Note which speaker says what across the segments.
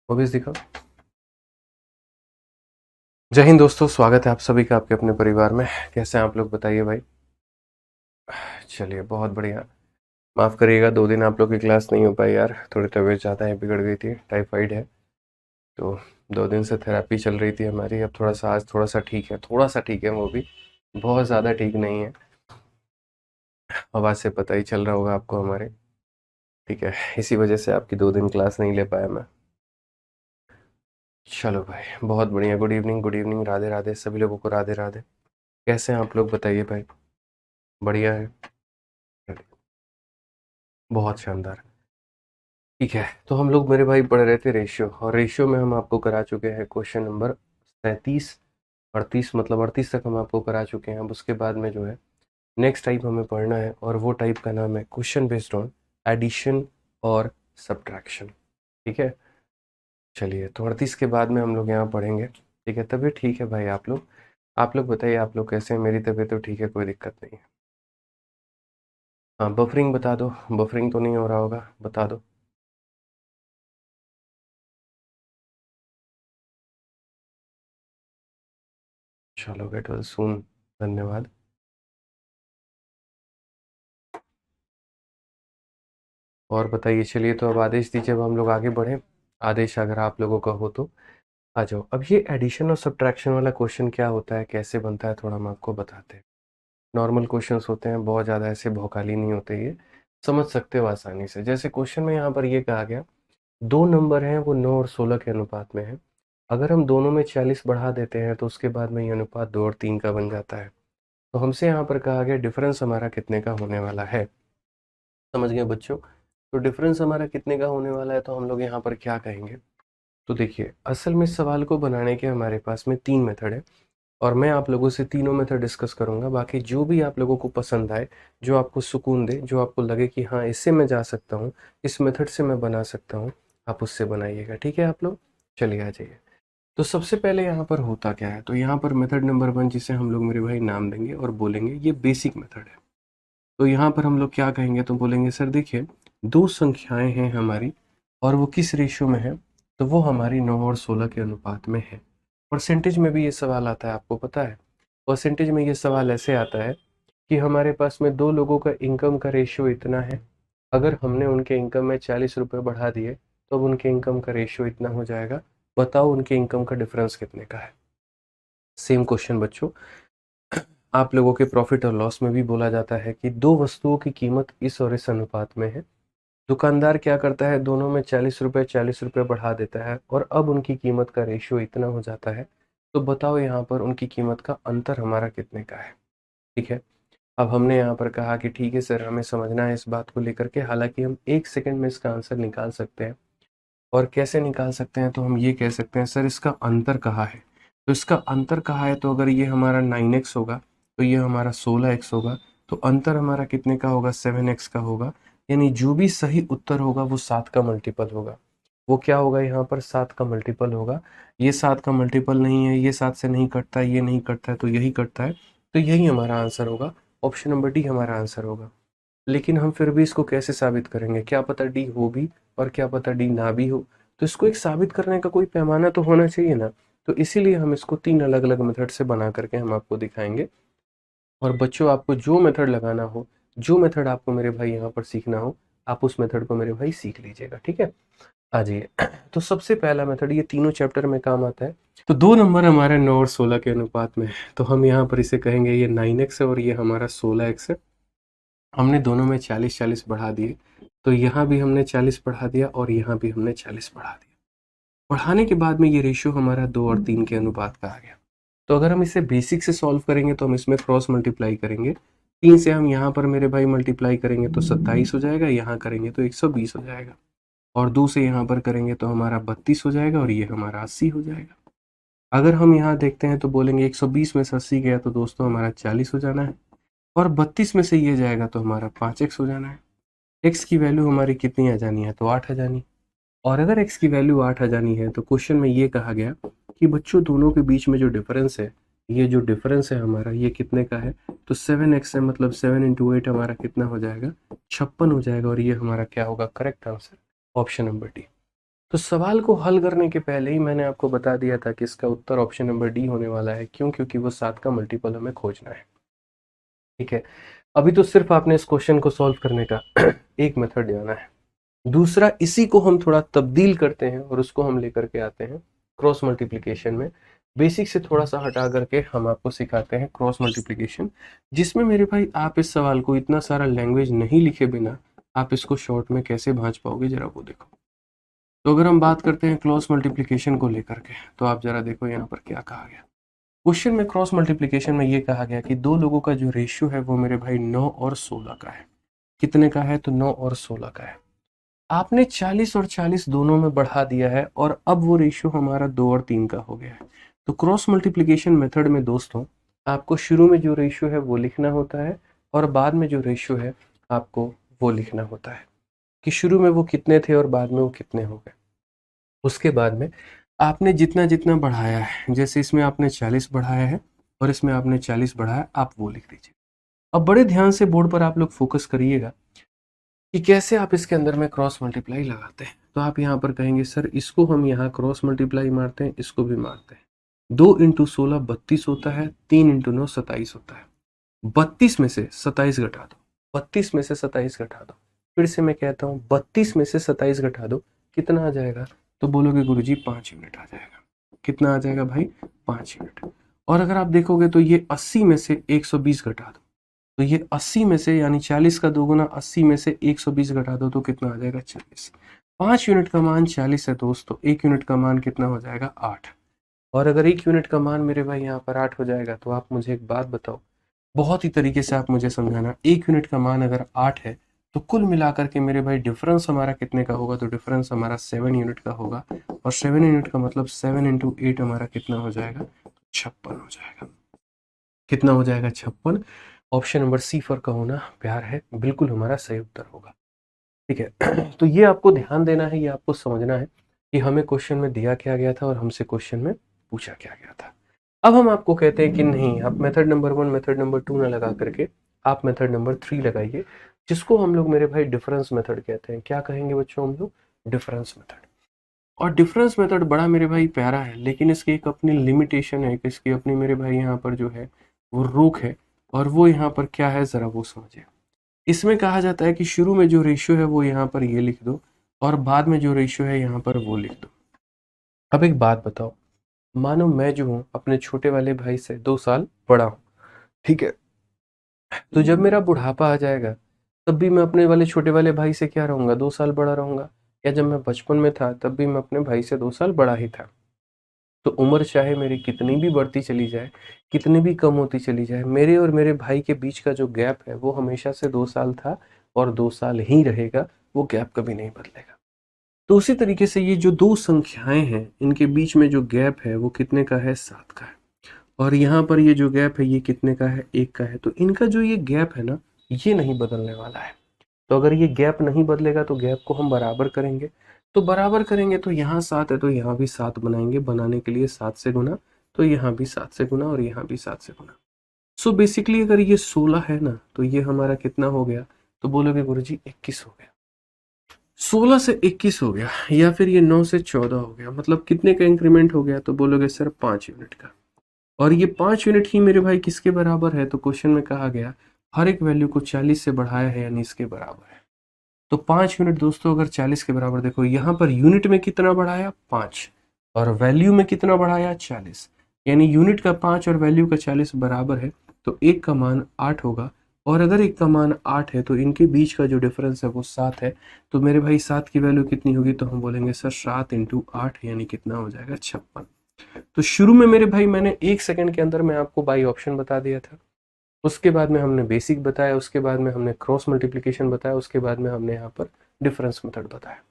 Speaker 1: Movies दिखाओ। जय हिंद दोस्तों, स्वागत है आप सभी का आपके अपने परिवार में। कैसे हैं आप लोग, बताइए भाई। चलिए, बहुत बढ़िया। माफ़ करिएगा, 2 दिन आप लोग की क्लास नहीं हो पाई यार, थोड़ी तबीयत ज़्यादा है, बिगड़ गई थी, टाइफाइड है। तो 2 दिन से थेरेपी चल रही थी हमारी। अब थोड़ा सा आज थोड़ा सा ठीक है, थोड़ा सा ठीक है, वो भी बहुत ज़्यादा ठीक नहीं है। आवाज़ से पता ही चल रहा होगा आपको हमारे। ठीक है, इसी वजह से आपकी 2 दिन क्लास नहीं ले पाया मैं। चलो भाई, बहुत बढ़िया। Good evening, good evening, Radhe Radhe सभी लोगों को, राधे राधे। कैसे हैं आप लोग, बताइए भाई। बढ़िया है। बहुत शानदार। ठीक है, तो हम लोग मेरे भाई पढ़ रहे थे रेशियो, और रेशियो में हम आपको करा चुके हैं क्वेश्चन नंबर 37, 38, मतलब 38 तक हम आपको करा चुके हैं। अब उसके बाद में जो है नेक्स्ट टाइप हमें पढ़ना है, और वो टाइप का नाम है क्वेश्चन बेस्ड ऑन एडिशन और सब्ट्रैक्शन। ठीक है, चलिए, तो 38 के बाद में हम लोग यहाँ पढ़ेंगे। ठीक है, तबीयत ठीक है भाई आप लोग बताइए, आप लोग कैसे हैं। मेरी तबीयत तो ठीक है, कोई दिक्कत नहीं है। हाँ, बफरिंग बता दो। बफरिंग तो नहीं हो रहा होगा, बता दो। चलो, गेट वेल सून। धन्यवाद। और बताइए, चलिए, तो अब आदेश दीजिए, अब हम लोग आगे बढ़ें। आदेश अगर आप लोगों का हो तो आ जाओ। अब ये एडिशन और सब्ट्रैक्शन वाला क्वेश्चन क्या होता है, कैसे बनता है, थोड़ा हम आपको बताते हैं। नॉर्मल क्वेश्चंस होते हैं, बहुत ज़्यादा ऐसे भौकाली नहीं होते, ये समझ सकते हो आसानी से। जैसे क्वेश्चन में यहाँ पर ये कहा गया, दो नंबर हैं, वो 9 और 16 के अनुपात में है। अगर हम दोनों में 40 बढ़ा देते हैं तो उसके बाद में ये अनुपात 2 और 3 का बन जाता है। तो हमसे यहाँ पर कहा गया डिफरेंस हमारा कितने का होने वाला है। समझ गए बच्चों। तो डिफरेंस हमारा कितने का होने वाला है, तो हम लोग यहाँ पर क्या कहेंगे। तो देखिए, असल में इस सवाल को बनाने के हमारे पास में 3 मेथड है, और मैं आप लोगों से तीनों मेथड डिस्कस करूंगा। बाकी जो भी आप लोगों को पसंद आए, जो आपको सुकून दे, जो आपको लगे कि हाँ, इससे मैं जा सकता हूँ, इस मेथड से मैं बना सकता हूँ, आप उससे बनाइएगा। ठीक है आप लोग, चलिए आ जाइए। तो सबसे पहले यहाँ पर होता क्या है, तो यहाँ पर मेथड नंबर 1, जिसे हम लोग मेरे भाई नाम देंगे और बोलेंगे ये बेसिक मेथड है। तो यहाँ पर हम लोग क्या कहेंगे, तो बोलेंगे सर देखिए, दो संख्याएं हैं हमारी, और वो किस रेशियो में है, तो वो हमारी 9 और 16 के अनुपात में है। परसेंटेज में भी ये सवाल आता है, आपको पता है। परसेंटेज में ये सवाल ऐसे आता है कि हमारे पास में दो लोगों का इनकम का रेशियो इतना है। अगर हमने उनके इनकम में 40 रुपये बढ़ा दिए, तो अब उनके इनकम का रेशियो इतना हो जाएगा। बताओ उनके इनकम का डिफरेंस कितने का है। सेम क्वेश्चन बच्चों, आप लोगों के प्रॉफिट और लॉस में भी बोला जाता है कि दो वस्तुओं की कीमत इस और इस अनुपात में है। दुकानदार क्या करता है, दोनों में 40 रुपये बढ़ा देता है, और अब उनकी कीमत का रेशियो इतना हो जाता है। तो बताओ यहाँ पर उनकी कीमत का अंतर हमारा कितने का है। ठीक है, अब हमने यहाँ पर कहा कि ठीक है सर, हमें समझना है इस बात को लेकर के, हालांकि हम 1 सेकंड में इसका आंसर निकाल सकते हैं। और कैसे निकाल सकते हैं, तो हम ये कह सकते हैं सर इसका अंतर कहाँ है। तो इसका अंतर कहाँ है, तो अगर ये हमारा 9x होगा, तो ये हमारा 16x होगा। तो अंतर हमारा कितने का होगा, 7x का होगा। यानी जो भी सही उत्तर होगा वो 7 का मल्टीपल होगा। वो क्या होगा, यहाँ पर 7 का मल्टीपल होगा। ये 7 का मल्टीपल नहीं है, ये 7 से नहीं कटता है, ये नहीं कटता है, तो यही कटता है। तो यही हमारा आंसर होगा। ऑप्शन नंबर डी हमारा आंसर होगा। लेकिन हम फिर भी इसको कैसे साबित करेंगे, क्या पता डी हो भी, और क्या पता डी ना भी हो। तो इसको एक साबित करने का कोई पैमाना तो होना चाहिए ना। तो इसीलिए हम इसको 3 अलग अलग मेथड से बना करके हम आपको दिखाएंगे। और बच्चों, आपको जो मेथड लगाना हो, जो मेथड आपको मेरे भाई यहाँ पर सीखना हो, आप उस मेथड को मेरे भाई सीख लीजिएगा। ठीक है, आ जाइए। तो सबसे पहला मेथड ये तीनों चैप्टर में काम आता है। तो दो नंबर हमारे 9 और 16 के अनुपात में है, तो हम यहाँ पर इसे कहेंगे ये 9x है और ये हमारा 16x है। हमने दोनों में 40-40 बढ़ा दिए, तो यहाँ भी हमने 40 बढ़ा दिया और यहाँ भी हमने 40 बढ़ा दिया। बढ़ाने के बाद में ये रेशियो हमारा 2 और 3 के अनुपात का आ गया। तो अगर हम इसे बेसिक से सॉल्व करेंगे, तो हम इसमें क्रॉस मल्टीप्लाई करेंगे। 3 से हम यहाँ पर मेरे भाई मल्टीप्लाई करेंगे तो 27 हो जाएगा, यहाँ करेंगे तो 120 हो जाएगा, और 2 से यहाँ पर करेंगे तो हमारा 32 हो जाएगा, और ये हमारा 80 हो जाएगा। अगर हम यहाँ देखते हैं तो बोलेंगे 120 में से 80 गया तो दोस्तों हमारा 40 हो जाना है, और 32 में से ये जाएगा तो हमारा 5x हो जाना है। x की वैल्यू हमारी कितनी आ जानी है, तो 8 आ जानी। और अगर x की वैल्यू 8 आ जानी है, तो क्वेश्चन में ये कहा गया कि बच्चों दोनों के बीच में जो डिफरेंस है, ये जो डिफरेंस है हमारा, ये कितने का है, तो 7x है, मतलब 7 × 8 हमारा कितना हो जाएगा, 56 हो जाएगा। और ये हमारा क्या होगा, correct answer, option number D. तो सवाल को हल करने के पहले ही मैंने आपको बता दिया था कि इसका उत्तर ऑप्शन नंबर डी होने वाला है। क्यों? क्योंकि वो 7 का मल्टीपल हमें खोजना है। ठीक है, अभी तो सिर्फ आपने इस क्वेश्चन को सॉल्व करने का एक मेथड जाना है। दूसरा, इसी को हम थोड़ा तब्दील करते हैं और उसको हम लेकर के आते हैं क्रॉस मल्टीप्लिकेशन में। बेसिक से थोड़ा सा हटा करके हम आपको सिखाते हैं क्रॉस मल्टीप्लिकेशन, जिसमें मेरे भाई आप इस सवाल को इतना सारा लैंग्वेज नहीं लिखे बिना आप इसको शॉर्ट में कैसे भांज पाओगे, जरा वो देखो। तो अगर हम बात करते हैं क्रॉस मल्टीप्लिकेशन को लेकर के, तो आप जरा देखो यहाँ पर क्या कहा गया। क्वेश्चन में क्रॉस मल्टीप्लिकेशन में ये कहा गया कि दो लोगों का जो रेशियो है वो मेरे भाई 9 और 16 का है। कितने का है? तो 9 और 16 का है। आपने 40 और 40 दोनों में बढ़ा दिया है और अब वो रेशियो हमारा 2 और 3 का हो गया है। तो क्रॉस मल्टीप्लिकेशन मेथड में दोस्तों आपको शुरू में जो रेशियो है वो लिखना होता है और बाद में जो रेशियो है आपको वो लिखना होता है कि शुरू में वो कितने थे और बाद में वो कितने हो गए। उसके बाद में आपने जितना जितना बढ़ाया है, जैसे इसमें आपने 40 बढ़ाया है और इसमें आपने 40 बढ़ाया, आप वो लिख दीजिए। अब बड़े ध्यान से बोर्ड पर आप लोग फोकस करिएगा कि कैसे आप इसके अंदर में क्रॉस मल्टीप्लाई लगाते हैं। तो आप यहाँ पर कहेंगे सर इसको हम यहाँ क्रॉस मल्टीप्लाई मारते हैं, इसको भी मारते हैं। 2 इंटू 16 32 होता है, 3 इंटू 9 27 होता है। 32 में से 27 घटा दो, 32 में से 27 घटा दो। फिर से मैं कहता हूँ 32 में से 27 घटा दो, कितना आ जाएगा? तो बोलोगे गुरुजी 5 यूनिट आ जाएगा। कितना आ जाएगा भाई? 5 यूनिट। और अगर आप देखोगे तो ये 80 में से 120 घटा दो, तो ये 80 में से यानी 40 का 2 गुना 80 में से 120 घटा दो तो कितना आ जाएगा? 40। 5 यूनिट का मान 40 है दोस्तों, 1 यूनिट का मान कितना हो जाएगा? 8। और अगर 1 यूनिट का मान मेरे भाई यहाँ पर 8 हो जाएगा तो आप मुझे एक बात बताओ, बहुत ही तरीके से आप मुझे समझाना। 1 यूनिट का मान अगर 8 है तो कुल मिलाकर के मेरे भाई डिफरेंस हमारा कितने का होगा? तो डिफरेंस हमारा 7 यूनिट का होगा। और 7 यूनिट का मतलब 7 इंटू 8 हमारा कितना हो जाएगा? 56 हो जाएगा। कितना हो जाएगा? 56। ऑप्शन नंबर सी फॉर का होना प्यार है, बिल्कुल हमारा सही उत्तर होगा। ठीक है, तो ये आपको ध्यान देना है, ये आपको समझना है कि हमें क्वेश्चन में दिया क्या गया था और हमसे क्वेश्चन में पूछा क्या गया था। अब हम आपको कहते हैं कि नहीं, आप मेथड नंबर 1 मेथड नंबर 2 ना लगा करके आप मेथड नंबर 3 लगाइए, जिसको हम लोग मेरे भाई डिफरेंस मेथड कहते हैं। क्या कहेंगे बच्चों हम लोग? Difference method. और डिफरेंस मेथड बड़ा मेरे भाई प्यारा है, लेकिन इसकी एक अपनी लिमिटेशन है, इसकी अपनी मेरे भाई यहाँ पर जो है वो रोक है। और वो यहाँ पर क्या है, जरा वो समझिए। इसमें कहा जाता है कि शुरू में जो रेशियो है वो यहाँ पर ये लिख दो और बाद में जो रेशियो है यहाँ पर वो लिख दो। अब एक बात बताओ, मानो मैं जो हूँ अपने छोटे वाले भाई से 2 साल बड़ा हूँ, ठीक है? तो जब मेरा बुढ़ापा आ जाएगा तब भी मैं अपने वाले छोटे वाले भाई से क्या रहूंगा? 2 साल बड़ा रहूंगा। या जब मैं बचपन में था तब भी मैं अपने भाई से 2 साल बड़ा ही था। तो उम्र चाहे मेरी कितनी भी बढ़ती चली जाए, कितनी भी कम होती चली जाए, मेरे और मेरे भाई के बीच का जो गैप है वो हमेशा से 2 साल था और 2 साल ही रहेगा। वो गैप कभी नहीं बदलेगा। तो उसी तरीके से ये जो दो संख्याएं हैं इनके बीच में जो गैप है वो कितने का है? 7 का है। और यहाँ पर ये जो गैप है ये कितने का है? 1 का है। तो इनका जो ये गैप है ना, ये नहीं बदलने वाला है। तो अगर ये गैप नहीं बदलेगा तो गैप को हम बराबर करेंगे। तो बराबर करेंगे तो यहाँ 7 है तो यहाँ भी 7 बनाएंगे, बनाने के लिए 7 से गुना, तो यहाँ भी 7 से गुना और यहाँ भी 7 से गुना। सो बेसिकली अगर ये 16 है ना तो ये हमारा कितना हो गया? तो बोलोगे गुरुजी 21 हो गया। 16 से 21 हो गया, या फिर ये 9 से 14 हो गया। मतलब कितने का इंक्रीमेंट हो गया? तो बोलोगे सर 5 यूनिट का। और ये 5 यूनिट ही मेरे भाई किसके बराबर है? तो क्वेश्चन में कहा गया हर एक वैल्यू को 40 से बढ़ाया है यानी इसके बराबर है। तो 5 यूनिट दोस्तों अगर 40 के बराबर, देखो यहाँ पर यूनिट में कितना बढ़ाया? 5। और वैल्यू में कितना बढ़ाया? 40। यानी यूनिट का 5 और वैल्यू का 40 बराबर है। तो एक का मान 8 होगा। और अगर एक का मान 8 है तो इनके बीच का जो डिफरेंस है वो 7 है। तो मेरे भाई 7 की वैल्यू कितनी होगी? तो हम बोलेंगे सर 7 इंटू 8 यानी कितना हो जाएगा? 56। तो शुरू में मेरे भाई मैंने 1 सेकंड के अंदर मैं आपको बाई ऑप्शन बता दिया था। उसके बाद में हमने बेसिक बताया, उसके बाद में हमने क्रॉस मल्टीप्लिकेशन बताया, उसके बाद में हमने यहाँ पर डिफरेंस मेथड बताया।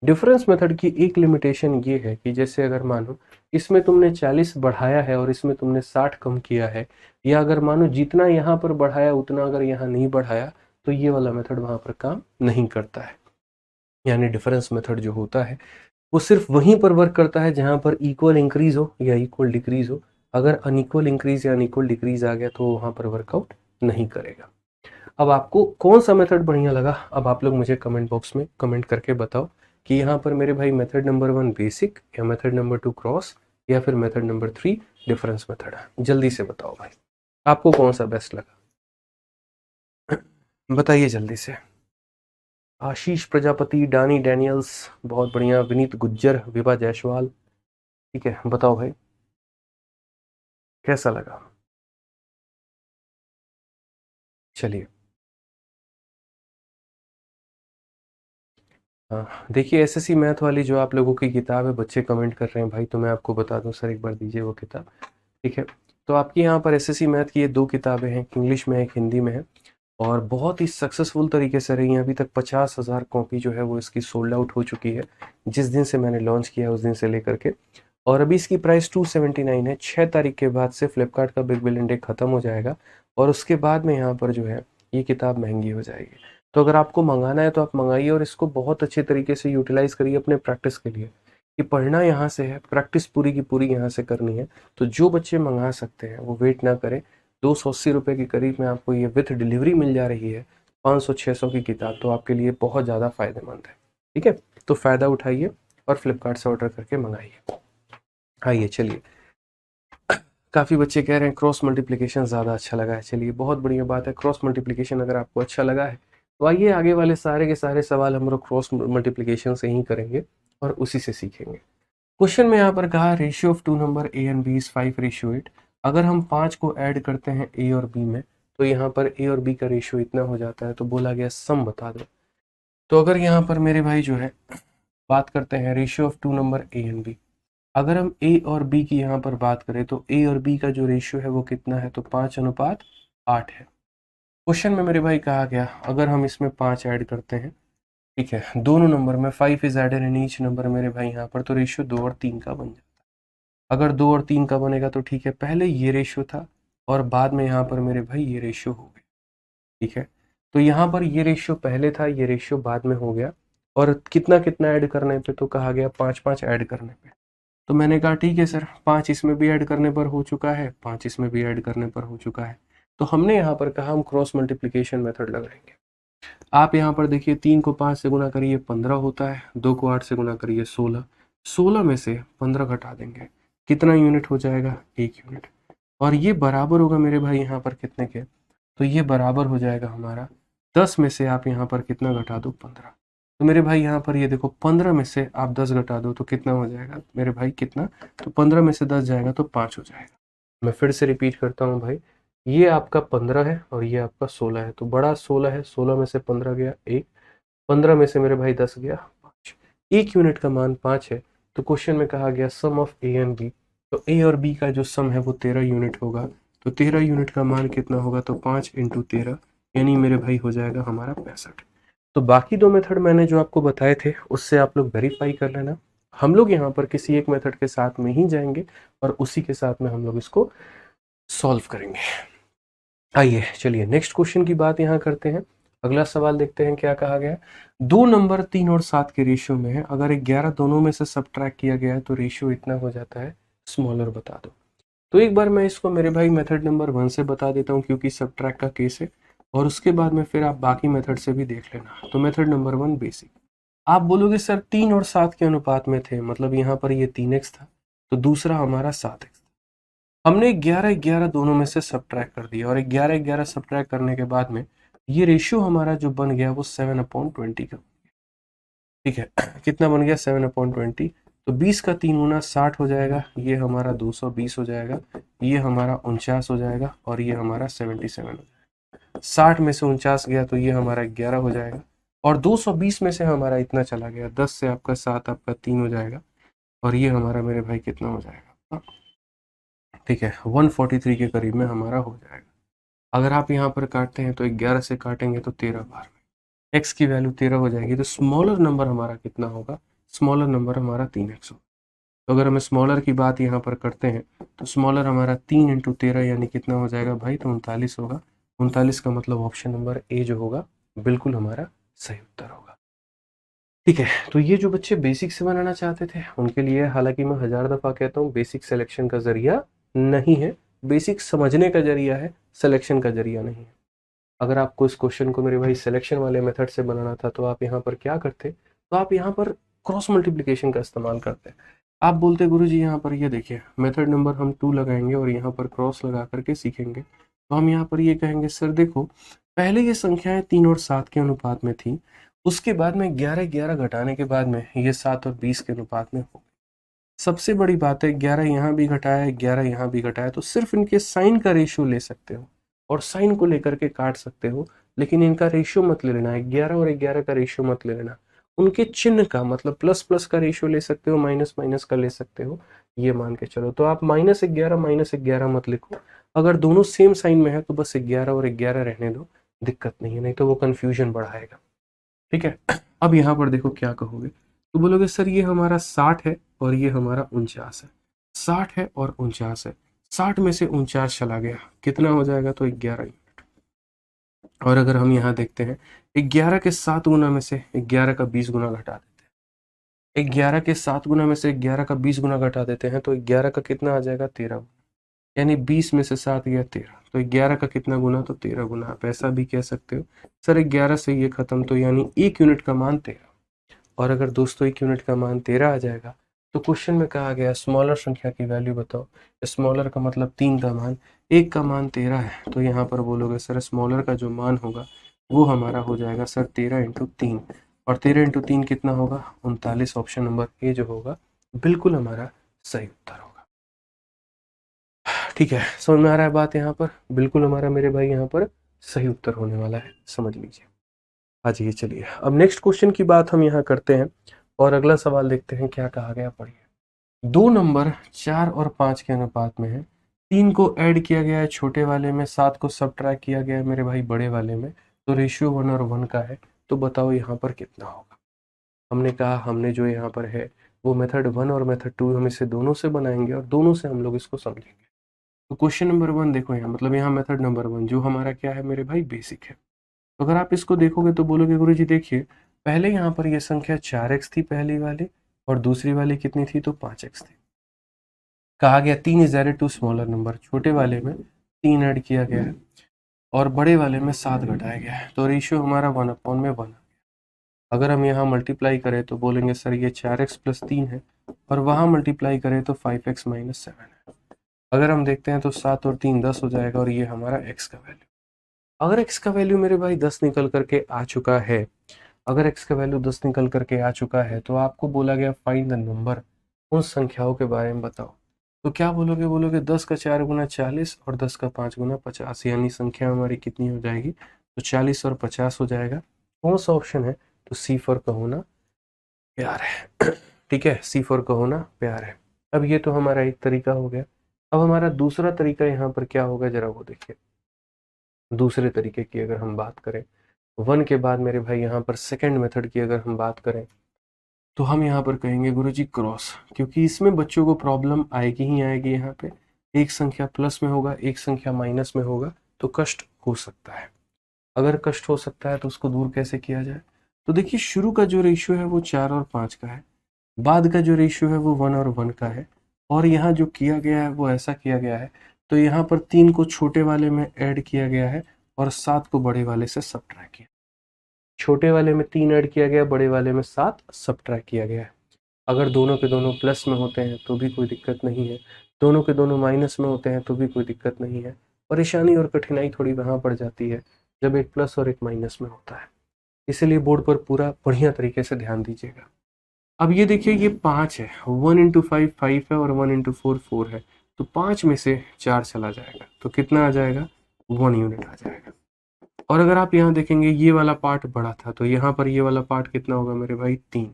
Speaker 1: डिफरेंस मेथड की एक लिमिटेशन ये है कि जैसे अगर मानो इसमें तुमने 40 बढ़ाया है और इसमें तुमने 60 कम किया है, या अगर मानो जितना यहाँ पर बढ़ाया उतना अगर यहाँ नहीं बढ़ाया, तो ये वाला मेथड वहाँ पर काम नहीं करता है। यानी डिफरेंस मेथड जो होता है वो सिर्फ वहीं पर वर्क करता है जहाँ पर इक्वल इंक्रीज हो या इक्वल डिक्रीज हो। अगर अनइक्वल इंक्रीज या अनइक्वल डिक्रीज आ गया तो वहाँ पर वर्कआउट नहीं करेगा। अब आपको कौन सा मेथड बढ़िया लगा, अब आप लोग मुझे कमेंट बॉक्स में कमेंट करके बताओ। कि यहाँ पर मेरे भाई मेथड नंबर 1 बेसिक या मेथड नंबर 2 क्रॉस या फिर मेथड नंबर 3 डिफरेंस मेथड है? जल्दी से बताओ भाई, आपको कौन सा बेस्ट लगा? बताइए जल्दी से। आशीष प्रजापति, डानी डैनियल्स, बहुत बढ़िया, विनीत गुज्जर, विभा जायसवाल। ठीक है, बताओ भाई कैसा लगा? चलिए, हाँ देखिए, एसएससी मैथ वाली जो आप लोगों की किताब है, बच्चे कमेंट कर रहे हैं भाई, तो मैं आपको बता दूं सर, एक बार दीजिए वो किताब। ठीक है, तो आपकी यहाँ पर एसएससी मैथ की ये 2 किताबें हैं, एक इंग्लिश में है, एक हिंदी में है, और बहुत ही सक्सेसफुल तरीके से रही हैं। अभी तक 50,000 कॉपी जो है वो इसकी सोल्ड आउट हो चुकी है, जिस दिन से मैंने लॉन्च किया उस दिन से लेकर के। और अभी इसकी प्राइस 279 है। 6 तारीख के बाद से फ्लिपकार्ट का बिग बिलियन डे खत्म हो जाएगा, और उसके बाद में यहाँ पर जो है ये किताब महंगी हो जाएगी। तो अगर आपको मंगाना है तो आप मंगाइए, और इसको बहुत अच्छे तरीके से यूटिलाइज करिए अपने प्रैक्टिस के लिए। कि पढ़ना यहाँ से है, प्रैक्टिस पूरी की पूरी यहाँ से करनी है। तो जो बच्चे मंगा सकते हैं वो वेट ना करें। 280 रुपये के करीब में आपको ये विथ डिलीवरी मिल जा रही है, 500-600 की किताब, तो आपके लिए बहुत ज़्यादा फायदेमंद है। ठीक है, तो फ़ायदा उठाइए और फ्लिपकार्ट से ऑर्डर करके मंगाइए। आइए चलिए, काफ़ी बच्चे कह रहे हैं क्रॉस मल्टीप्लिकेशन ज़्यादा अच्छा लगा है। चलिए, बहुत बढ़िया बात है, क्रॉस मल्टीप्लिकेशन अगर आपको अच्छा लगा है तो आइए आगे वाले सारे के सारे सवाल हम लोग क्रॉस मल्टीप्लिकेशन से ही करेंगे और उसी से सीखेंगे। क्वेश्चन में यहाँ पर कहा ratio of 2 number A and B is 5:8। अगर हम 5 को ऐड करते हैं ए और बी में, तो यहाँ पर ए और बी का रेशियो इतना हो जाता है, तो बोला गया सम बता दो। तो अगर यहाँ पर मेरे भाई जो है बात करते हैं ratio of 2 number A and B, अगर हम ए और बी की यहाँ पर बात करें तो ए और बी का जो रेशियो है वो कितना है, तो 5:8 है। क्वेश्चन में मेरे भाई कहा गया अगर हम इसमें 5 ऐड करते हैं, ठीक है, दोनों नंबर में 5 is added in each number मेरे भाई यहाँ पर, तो रेशियो 2 और 3 का बन जाता है। अगर 2 और 3 का बनेगा तो ठीक है, पहले ये रेशियो था और बाद में यहाँ पर मेरे भाई ये रेशियो हो गया। ठीक है, तो यहाँ पर ये रेशियो पहले था, ये रेशियो बाद में हो गया, और कितना कितना ऐड करने पे, तो कहा गया 5-5 ऐड करने पे। तो मैंने कहा ठीक है सर, 5 इसमें भी ऐड करने पर हो चुका है, 5 इसमें भी ऐड करने पर हो चुका है। तो हमने यहाँ पर कहा हम क्रॉस मल्टीप्लिकेशन मेथड लगाएंगे। आप यहाँ पर देखिए, 3 को 5 से गुना करिए 15 होता है, 2 को 8 से गुना करिए 16, 16 में से 15 घटा देंगे, कितना यूनिट हो जाएगा, 1 यूनिट। और ये बराबर होगा मेरे भाई यहाँ पर कितने के, तो ये बराबर हो जाएगा हमारा 10 में से आप यहाँ पर कितना घटा दो, 15। तो मेरे भाई यहाँ पर ये देखो, 15 में से आप 10 घटा दो तो कितना हो जाएगा मेरे भाई, कितना, तो 15 में से 10 जाएगा तो 5 हो जाएगा। मैं फिर से रिपीट करता हूँ भाई, ये आपका 15 है और ये आपका 16 है, तो बड़ा 16 है, 16 में से 15 गया 1, 15 में से मेरे भाई 10 गया 5, 1 यूनिट का मान 5 है। तो क्वेश्चन में कहा गया सम ऑफ ए एंड बी, तो ए और बी का जो सम है वो 13 यूनिट होगा। तो 13 यूनिट का मान कितना होगा, तो 5 इंटू 13, यानी मेरे भाई हो जाएगा हमारा 65। तो बाकी 2 मेथड मैंने जो आपको बताए थे उससे आप लोग वेरीफाई कर लेना। हम लोग यहाँ पर किसी एक मेथड के साथ में ही जाएंगे और उसी के साथ में हम लोग इसको सॉल्व करेंगे। आइए चलिए नेक्स्ट क्वेश्चन की बात यहाँ करते हैं। अगला सवाल देखते हैं क्या कहा गया। 2 नंबर 3 और 7 के रेशियो में है, अगर 11 दोनों में से सब्ट्रैक्ट किया गया है तो रेशियो इतना हो जाता है, स्मॉलर बता दो। तो एक बार मैं इसको मेरे भाई मेथड नंबर 1 से बता देता हूँ क्योंकि सब्ट्रैक्ट का केस है, और उसके बाद में फिर आप बाकी मेथड से भी देख लेना। तो मेथड नंबर 1 बेसिक। आप बोलोगे सर 3 और 7 के अनुपात में थे, मतलब यहाँ पर ये 3x था तो दूसरा हमारा 7x। हमने 11-11 दोनों में से सब्ट्रैक्ट कर दिया, और 11-11 सब्ट्रैक्ट करने के बाद में ये रेशियो हमारा जो बन गया वो 7/20 का। ठीक है, कितना बन गया, 7/20। तो 20 का 3 गुना 60 हो जाएगा, ये हमारा 220 हो जाएगा, ये हमारा 49 हो जाएगा, और ये हमारा 77 हो जाएगा। 60 में से 49 गया तो ये हमारा 11 हो जाएगा, और 220 में से हमारा इतना चला गया, 10 से आपका 7 आपका 3 हो जाएगा, और ये हमारा मेरे भाई कितना हो जाएगा, ठीक है, 143 के करीब में हमारा हो जाएगा। अगर आप यहाँ पर काटते हैं तो 11 से काटेंगे तो 13 बार में x की वैल्यू 13 हो जाएगी। तो स्मॉलर नंबर हमारा कितना होगा, स्मॉलर नंबर हमारा 3x होगा। तो अगर हम स्मॉलर की बात यहाँ पर करते हैं तो स्मॉलर हमारा 3 इंटू 13 यानी कितना हो जाएगा भाई, तो 39 होगा। 39 का मतलब ऑप्शन नंबर ए जो होगा बिल्कुल हमारा सही उत्तर होगा। ठीक है, तो ये जो बच्चे बेसिक से बनाना चाहते थे उनके लिए, हालांकि मैं 1000 दफ़ा कहता हूँ, बेसिक सिलेक्शन का जरिया नहीं है, बेसिक समझने का जरिया है, सिलेक्शन का जरिया नहीं है। अगर आपको इस क्वेश्चन को मेरे भाई सिलेक्शन वाले मेथड से बनाना था तो आप यहाँ पर क्या करते, तो आप यहाँ पर क्रॉस मल्टीप्लिकेशन का इस्तेमाल करते हैं। आप बोलते गुरुजी यहाँ पर ये देखिए मेथड नंबर हम 2 लगाएंगे और यहाँ पर क्रॉस लगा करके सीखेंगे। तो हम यहाँ पर ये कहेंगे सर देखो पहले ये संख्याएं 3 और 7 के अनुपात में थी, उसके बाद में 11 घटाने के बाद में ये 7 और 20 के अनुपात में हो गई। सबसे बड़ी बात है 11 यहाँ भी घटाया है, 11 यहाँ भी घटाया, तो सिर्फ इनके साइन का रेशियो ले सकते हो और साइन को लेकर के काट सकते हो, लेकिन इनका रेशियो मत ले लेना है। 11 और 11 का रेशियो मत ले लेना, उनके चिन्ह का मतलब प्लस प्लस का रेशियो ले सकते हो, माइनस माइनस का ले सकते हो, ये मान के चलो। तो आप -11 मत लिखो, अगर दोनों सेम साइन में है तो बस 11 और 11 रहने दो, दिक्कत नहीं है, नहीं तो वो कंफ्यूजन बढ़ाएगा। ठीक है, अब यहाँ पर देखो क्या कहोगे, तो बोलोगे सर ये हमारा 60 है और ये हमारा 49 है। 60 है और 49 है, 60 में से 49 चला गया, कितना हो जाएगा, तो 11 यूनिट। और अगर हम यहाँ देखते हैं 11 के 7 गुना में से 11 का 20 गुना घटा देते हैं, 11 के 7 गुना में से 11 का 20 गुना घटा देते हैं, तो 11 का कितना आ जाएगा, 13, यानी 20 में से 7 गया 13, तो 11 का कितना गुना, तो 13 गुना। आप ऐसा भी कह सकते हो सर 11 से ये खत्म, तो यानी 1 यूनिट का मान 13। और अगर दोस्तों 1 यूनिट का मान 13 आ जाएगा तो क्वेश्चन में कहा गया स्मॉलर संख्या की वैल्यू बताओ। स्मॉलर का मतलब 3 का मान, 1 का मान 13 है, तो यहाँ पर बोलोगे सर स्मॉलर का जो मान होगा वो हमारा हो जाएगा सर 13 × 3, और 13 × 3 कितना होगा, 39। ऑप्शन नंबर ए जो होगा बिल्कुल हमारा सही उत्तर होगा। ठीक है, समझ में आ रहा है बात, यहाँ पर बिल्कुल हमारा मेरे भाई यहाँ पर सही उत्तर होने वाला है, समझ लीजिए। हाँ जी, चलिए अब नेक्स्ट क्वेश्चन की बात हम यहाँ करते हैं और अगला सवाल देखते हैं क्या कहा गया, पढ़िए। 2 नंबर 4 और 5 के अनुपात में है, 3 को ऐड किया गया है छोटे वाले में, 7 को सब्ट्रैक्ट किया गया है मेरे भाई बड़े वाले में, तो रेशियो 1 और 1 का है, तो बताओ यहाँ पर कितना होगा। हमने कहा हमने जो यहाँ पर है वो मेथड 1 और मेथड 2 हम इसे दोनों से बनाएंगे और दोनों से हम लोग इसको समझेंगे। तो क्वेश्चन नंबर 1 देखो यहाँ, मतलब यहाँ मेथड नंबर 1 जो हमारा क्या है मेरे भाई, बेसिक है। तो अगर आप इसको देखोगे तो बोलोगे गुरुजी देखिए पहले यहाँ पर ये संख्या 4x थी पहली वाली, और दूसरी वाली कितनी थी, तो 5x थी। कहा गया 3 is added to smaller number, छोटे वाले में 3 ऐड किया गया है और बड़े वाले में 7 घटाया गया है, तो रेशियो हमारा 1/1। अगर हम यहाँ मल्टीप्लाई करें तो बोलेंगे सर ये 4x + 3 है, और वहाँ मल्टीप्लाई करें तो 5x - 7 है। अगर हम देखते हैं तो 7 और 3 10 हो जाएगा, और ये हमारा x का वैल्यू। अगर x का वैल्यू मेरे भाई 10 निकल करके आ चुका है, अगर x का वैल्यू 10 निकल करके आ चुका है, तो आपको बोला गया फाइंड द नंबर, उन संख्याओं के बारे में बताओ। तो क्या बोलोगे, बोलोगे 10 का 4 गुना 40 और 10 का 5 गुना 50, यानी संख्या हमारी कितनी हो जाएगी, तो 40 और 50 हो जाएगा। कौन सा ऑप्शन है, तो सी फॉर कहो ना प्यार है। ठीक है, सी फॉर कहो ना प्यार है। अब ये तो हमारा एक तरीका हो गया। अब हमारा दूसरा तरीका यहाँ पर क्या होगा, जरा वो देखिए। दूसरे तरीके की अगर हम बात करें, 1 के बाद मेरे भाई यहाँ पर सेकंड मेथड की अगर हम बात करें, तो हम यहाँ पर कहेंगे गुरुजी क्रॉस, क्योंकि इसमें बच्चों को प्रॉब्लम आएगी ही आएगी। यहाँ पे एक संख्या प्लस में होगा, एक संख्या माइनस में होगा, तो कष्ट हो सकता है। अगर कष्ट हो सकता है तो उसको दूर कैसे किया जाए, तो देखिए शुरू का जो रेशियो है वो 4 और 5 का है, बाद का जो रेशियो है वो 1 और 1 का है, और यहाँ जो किया गया है वो ऐसा किया गया है, तो यहाँ पर 3 को छोटे वाले में ऐड किया गया है और 7 को बड़े वाले से सब्ट्रैक्ट किया। छोटे वाले में 3 ऐड किया गया, बड़े वाले में 7 सब्ट्रैक्ट किया गया है। अगर दोनों के दोनों प्लस में होते हैं तो भी कोई दिक्कत नहीं है, दोनों के दोनों माइनस में होते हैं तो भी कोई दिक्कत नहीं है। परेशानी और कठिनाई थोड़ी वहाँ पड़ जाती है जब एक प्लस और एक माइनस में होता है, इसलिए बोर्ड पर पूरा बढ़िया तरीके से ध्यान दीजिएगा। अब ये देखिए ये 5 है, 1 × 5 5 है और 1 × 4 4 है, तो 5 में से 4 चला जाएगा, तो कितना आ जाएगा, 1 यूनिट आ जाएगा। और अगर आप यहाँ देखेंगे ये वाला पार्ट बड़ा था, तो यहाँ पर ये वाला पार्ट कितना होगा मेरे भाई, 3।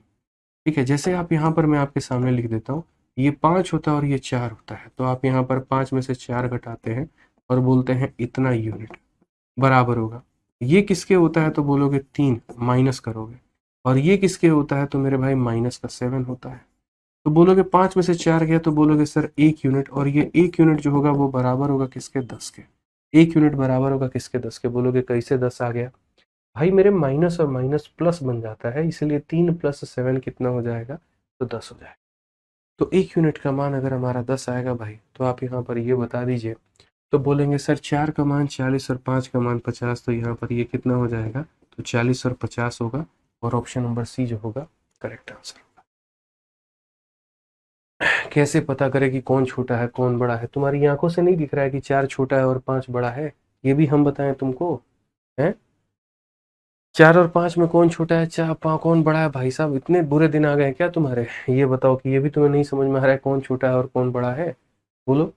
Speaker 1: ठीक है, जैसे आप यहाँ पर मैं आपके सामने लिख देता हूँ, ये 5 होता है और ये 4 होता है, तो आप यहाँ पर 5 में से 4 घटाते हैं और बोलते हैं इतना यूनिट बराबर होगा। ये किसके होता है, तो बोलोगे 3 माइनस करोगे, और ये किसके होता है, तो मेरे भाई माइनस का 7 होता है। तो बोलोगे 5 में से 4 गया, तो बोलोगे सर 1 यूनिट, और ये 1 यूनिट जो होगा वो बराबर होगा किसके, 10 के। 1 यूनिट बराबर होगा किसके, 10 के। बोलोगे कैसे 10 आ गया, भाई मेरे माइनस और माइनस प्लस बन जाता है, इसलिए 3 + 7 कितना हो जाएगा, तो 10 हो जाएगा। तो 1 यूनिट का मान अगर हमारा 10 आएगा भाई, तो आप यहाँ पर ये बता दीजिए। तो बोलेंगे सर 4 का मान 40 और 5 का मान 50, तो यहाँ पर ये कितना हो जाएगा, तो 40 और 50 होगा, और ऑप्शन नंबर सी जो होगा करेक्ट आंसर होगा। कैसे पता करें कि कौन छोटा है कौन बड़ा है? तुम्हारी आंखों से नहीं दिख रहा है कि 4 छोटा है और 5 बड़ा है? ये भी हम बताएं तुमको? हैं? 4 और 5 में कौन छोटा है, कौन बड़ा है? भाई साहब, इतने बुरे दिन आ गए हैं क्या तुम्हारे? ये बताओ कि ये भी तुम्हें नहीं समझ में आ रहा है कौन छोटा है और कौन बड़ा है? बोलो।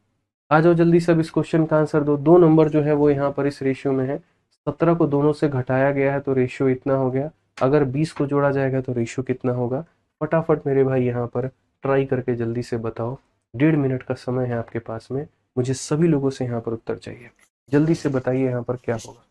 Speaker 1: आ जाओ जल्दी, सब इस क्वेश्चन का आंसर दो। 2 नंबर जो है वो यहाँ पर इस रेशियो में है। 17 को दोनों से घटाया गया है तो रेशियो इतना हो गया। अगर 20 को जोड़ा जाएगा तो रेशियो कितना होगा? फटाफट मेरे भाई यहाँ पर ट्राई करके जल्दी से बताओ। 1.5 मिनट का समय है आपके पास में। मुझे सभी लोगों से यहाँ पर उत्तर चाहिए। जल्दी से बताइए यहाँ पर क्या होगा।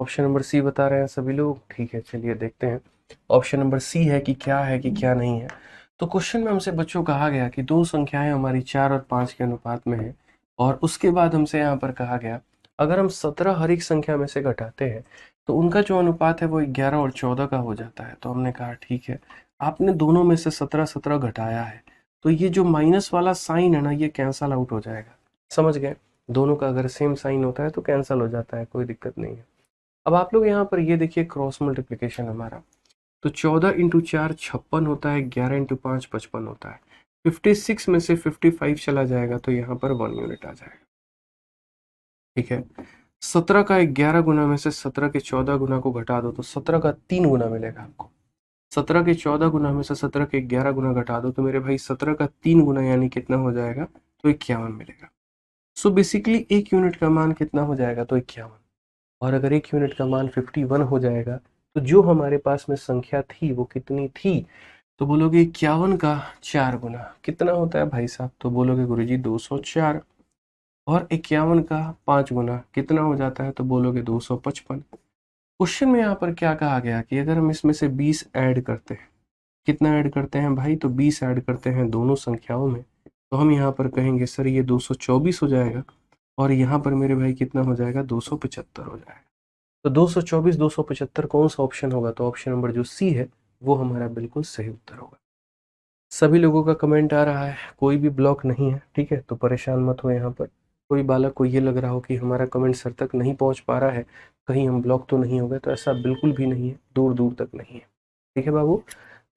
Speaker 1: ऑप्शन नंबर सी बता रहे हैं सभी लोग। ठीक है, चलिए देखते हैं। ऑप्शन नंबर सी है कि क्या नहीं है। तो क्वेश्चन में हमसे बच्चों कहा गया कि दो संख्याएं हमारी 4 और 5 के अनुपात में है। और उसके बाद हमसे यहाँ पर कहा गया अगर हम 17 हर एक संख्या में से घटाते हैं तो उनका जो अनुपात है वो 11 और 14 का हो जाता है। तो हमने कहा ठीक है, आपने दोनों में से 17 17 घटाया है तो ये जो माइनस वाला साइन है ना, ये कैंसल आउट हो जाएगा। समझ गए? दोनों का अगर सेम साइन होता है तो कैंसल हो जाता है, कोई दिक्कत नहीं है। अब आप लोग यहाँ पर ये देखिए क्रॉस मल्टीप्लिकेशन हमारा। तो 14 × 4 56 होता है, 11 × 5 55 होता है। 56 में से 55 चला जाएगा तो यहाँ पर 1 यूनिट आ जाएगा। ठीक है। 17 का 11 गुना में से 17 के 14 गुना को घटा दो तो 17 का 3 गुना मिलेगा आपको। 17 के 14 गुना में से 17 के 11 गुना घटा दो तो मेरे भाई 17 का 3 गुना यानी कितना हो जाएगा? तो 51 मिलेगा। सो बेसिकली 1 यूनिट का मान कितना हो जाएगा? तो 51। और अगर 1 यूनिट का मान 51 हो जाएगा तो जो हमारे पास में संख्या थी वो कितनी थी? तो बोलोगे 51 का 4 गुना कितना होता है भाई साहब? तो बोलोगे गुरुजी 204। और 51 का 5 गुना कितना हो जाता है? तो बोलोगे 255। क्वेश्चन में यहाँ पर क्या कहा गया कि अगर हम इसमें से 20 ऐड करते हैं, कितना ऐड करते हैं भाई? तो 20 ऐड करते हैं दोनों संख्याओं में, तो हम यहाँ पर कहेंगे सर ये 224 हो जाएगा। और यहाँ पर मेरे भाई कितना हो जाएगा? 275 हो जाएगा। तो 224 275 कौन सा ऑप्शन होगा? तो ऑप्शन नंबर जो सी है वो हमारा बिल्कुल सही उत्तर होगा। सभी लोगों का कमेंट आ रहा है, कोई भी ब्लॉक नहीं है। ठीक है, तो परेशान मत हो। यहाँ पर कोई बालक को ये लग रहा हो कि हमारा कमेंट सर तक नहीं पहुँच पा रहा है, कहीं हम ब्लॉक तो नहीं हो गए, तो ऐसा बिल्कुल भी नहीं है, दूर दूर तक नहीं है। ठीक है बाबू।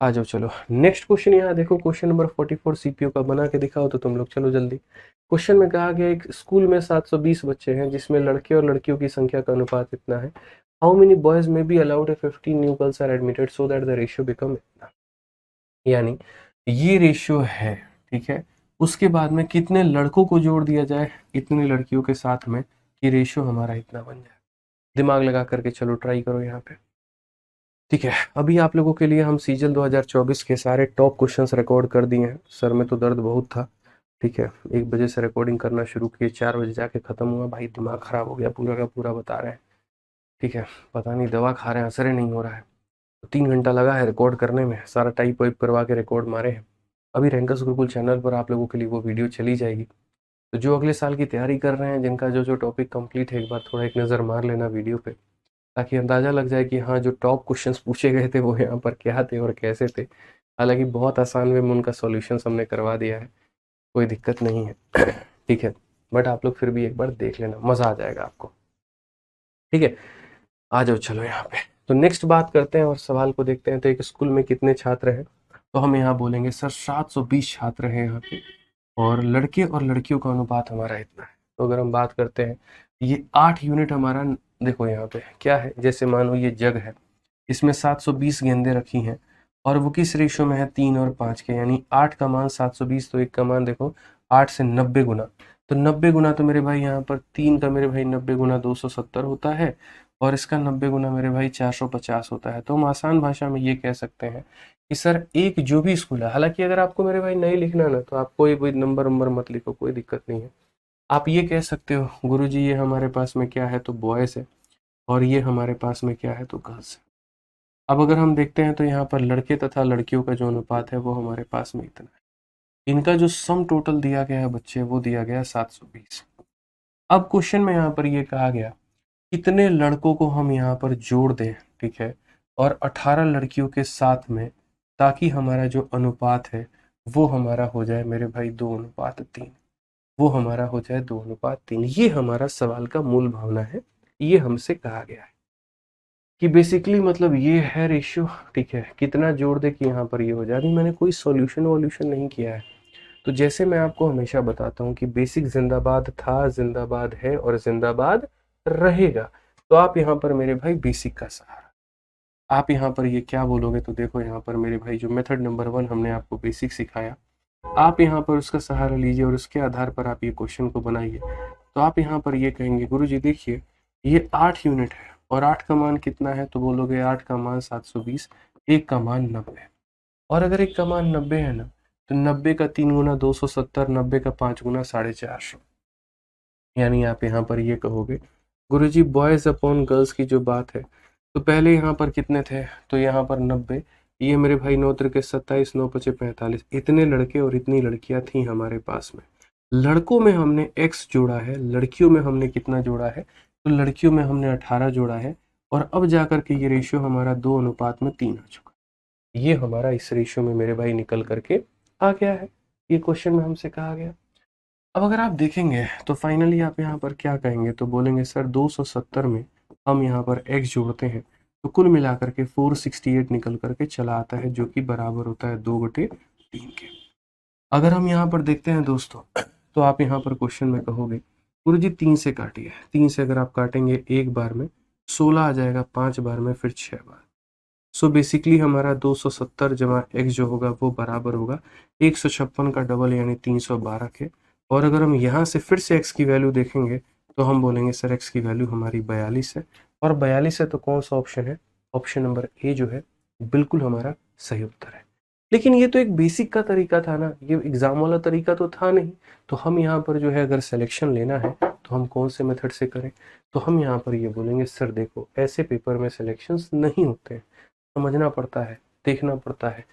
Speaker 1: आ जाओ चलो नेक्स्ट क्वेश्चन। यहाँ देखो क्वेश्चन नंबर 44 सीपीयू का बना के दिखाओ तो तुम लोग, चलो जल्दी। क्वेश्चन में कहा गया एक स्कूल में 720 बच्चे हैं जिसमें लड़के और लड़कियों की संख्या का अनुपात इतना है। How many boys may be allowed 15 new girls are admitted so that the ratio become इतना। यानी ये रेशियो है, ठीक है। उसके बाद में कितने लड़कों को जोड़ दिया जाए इतनी लड़कियों के साथ में कि रेशियो हमारा इतना बन जाए। दिमाग लगा करके चलो ट्राई करो यहाँ पे। ठीक है, अभी आप लोगों के लिए हम सीजन 2024 के सारे टॉप क्वेश्चंस रिकॉर्ड कर दिए हैं। सर में तो दर्द बहुत था, ठीक है। 1 बजे से रिकॉर्डिंग करना शुरू किए, 4 बजे जाके ख़त्म हुआ। भाई दिमाग ख़राब हो गया, पूरा का पूरा बता रहे हैं, ठीक है। पता नहीं दवा खा रहे हैं, असर ही नहीं हो रहा है। तो 3 घंटा लगा है रिकॉर्ड करने में, सारा टाइप वाइप करवा के रिकॉर्ड मारे हैं। अभी रैंकर्स गुरुकुल चैनल पर आप लोगों के लिए वो वीडियो चली जाएगी। तो जो अगले साल की तैयारी कर रहे हैं, जिनका जो जो टॉपिक कंप्लीट है, एक बार थोड़ा एक नज़र मार लेना वीडियो पे, ताकि अंदाज़ा लग जाए कि हाँ जो टॉप क्वेश्चंस पूछे गए थे वो यहाँ पर क्या थे और कैसे थे। हालांकि बहुत आसान वे में उनका सॉल्यूशंस हमने करवा दिया है, कोई दिक्कत नहीं है ठीक है। बट आप लोग फिर भी एक बार देख लेना, मज़ा आ जाएगा आपको, ठीक है। आ जाओ चलो यहाँ पे। तो नेक्स्ट बात करते हैं और सवाल को देखते हैं। तो एक स्कूल में कितने छात्र हैं, तो हम यहाँ बोलेंगे सर 720 छात्र हैं यहाँ पे, और लड़के और लड़कियों का अनुपात हमारा इतना है। तो अगर हम बात करते हैं, ये 8 यूनिट हमारा, देखो यहाँ पे क्या है, जैसे मानो ये जग है, इसमें 720 गेंदें रखी हैं और वो किस रेशो में है, 3 और 5 के। यानी 8 का मान 720, तो 1 का मान देखो 8 से 90 गुना। तो 90 गुना तो मेरे भाई यहाँ पर 3 का मेरे भाई 90 गुना 270 होता है, और इसका 90 गुना मेरे भाई 450 होता है। तो हम आसान भाषा में ये कह सकते हैं कि सर एक जो भी स्कूल है, हालांकि अगर आपको मेरे भाई नहीं लिखना ना, तो आप कोई नंबर नंबर मत लिखो, कोई दिक्कत नहीं है। आप ये कह सकते हो गुरुजी ये हमारे पास में क्या है, तो बॉयज़ है, और ये हमारे पास में क्या है, तो गर्ल्स है। अब अगर हम देखते हैं तो यहाँ पर लड़के तथा लड़कियों का जो अनुपात है वो हमारे पास में इतना है। इनका जो सम टोटल दिया गया है बच्चे, वो दिया गया है 720। अब क्वेश्चन में यहाँ पर ये कहा गया कितने लड़कों को हम यहाँ पर जोड़ दें, ठीक है, और 18 लड़कियों के साथ में, ताकि हमारा जो अनुपात है वो हमारा हो जाए मेरे भाई 2:3। वो हमारा हो जाए 2:3। ये हमारा सवाल का मूल भावना है। ये हमसे कहा गया है कि बेसिकली मतलब ये है रेशियो, ठीक है, कितना जोड़ दे कि यहाँ पर ये हो जाए। अभी मैंने कोई सॉल्यूशन वॉल्यूशन नहीं किया है। तो जैसे मैं आपको हमेशा बताता हूँ कि बेसिक जिंदाबाद था, जिंदाबाद है और जिंदाबाद रहेगा। तो आप यहाँ पर मेरे भाई बेसिक का सहारा, आप यहाँ पर ये क्या बोलोगे, तो देखो यहाँ पर मेरे भाई जो मेथड नंबर 1 हमने आपको बेसिक सिखाया, आप यहाँ पर उसका सहारा लीजिए और उसके आधार पर आप ये क्वेश्चन को बनाइए। तो आप यहाँ पर ये कहेंगे गुरुजी देखिए ये 8 यूनिट है और 8 का मान कितना है, तो बोलोगे 8 का मान 720, 1 का मान 90। और अगर 1 का मान 90 है ना, तो 90 का 3 गुना 270, 90 का 5 गुना 450। यानी आप यहाँ पर ये कहोगे गुरुजी बॉयज़ अपॉन गर्ल्स की जो बात है, तो पहले यहाँ पर कितने थे, तो यहाँ पर 90, ये मेरे भाई 9 त्रिके 27, 9 पचे 45, इतने लड़के और इतनी लड़कियां थी हमारे पास में। लड़कों में हमने x जोड़ा है, लड़कियों में हमने कितना जोड़ा है, तो लड़कियों में हमने 18 जोड़ा है, और अब जाकर के ये रेशियो हमारा 2:3 आ चुका है। ये हमारा इस रेशियो में मेरे भाई निकल करके आ गया है। ये क्वेश्चन में हमसे कहा गया। अब अगर आप देखेंगे तो फाइनली आप यहाँ पर क्या कहेंगे, तो बोलेंगे सर 270 में हम यहाँ पर x जोड़ते हैं तो कुल मिलाकर के 468 निकल करके चला आता है, जो कि बराबर होता है 2/3 के। अगर हम यहाँ पर देखते हैं दोस्तों, तो आप यहाँ पर क्वेश्चन में कहोगे गुरुजी 3 से काटिए। 3 से अगर आप काटेंगे एक बार में 16 आ जाएगा, 5 बार में फिर 6 बार। सो बेसिकली हमारा 270 जमा x जो होगा वो बराबर होगा 156 का डबल यानी 312 के। और अगर हम यहाँ से फिर से x की वैल्यू देखेंगे तो हम बोलेंगे सर x की वैल्यू हमारी 42 है, और 42 है तो कौन सा ऑप्शन है, ऑप्शन नंबर ए जो है बिल्कुल हमारा सही उत्तर है। लेकिन ये तो एक बेसिक का तरीका था ना, ये एग्जाम वाला तरीका तो था नहीं। तो हम यहाँ पर जो है अगर सिलेक्शन लेना है तो हम कौन से मेथड से करें, तो हम यहाँ पर ये बोलेंगे सर देखो ऐसे पेपर में सिलेक्शंस नहीं होते हैं, समझना पड़ता है, देखना पड़ता है।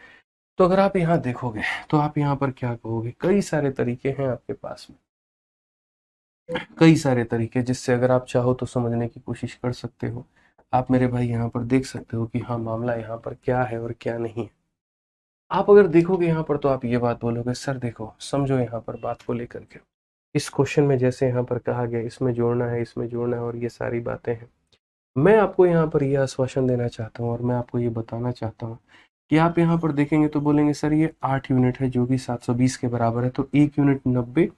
Speaker 1: तो अगर आप यहाँ देखोगे तो आप यहाँ पर क्या कहोगे, कई सारे तरीके हैं आपके पास में, कई सारे तरीके जिससे अगर आप चाहो तो समझने की कोशिश कर सकते हो। आप मेरे भाई यहाँ पर देख सकते हो कि हाँ मामला यहाँ पर क्या है और क्या नहीं है। आप अगर देखोगे यहाँ पर तो आप ये बात बोलोगे सर देखो समझो यहाँ पर बात को लेकर के, इस क्वेश्चन में जैसे यहाँ पर कहा गया इसमें जोड़ना है, इसमें जोड़ना है और ये सारी बातें हैं। मैं आपको यहाँ पर ये आश्वासन देना चाहता हूँ और मैं आपको ये बताना चाहता हूँ कि आप यहाँ पर देखेंगे तो बोलेंगे सर ये 8 यूनिट है जो कि 720 के बराबर है, तो 1 यूनिट 90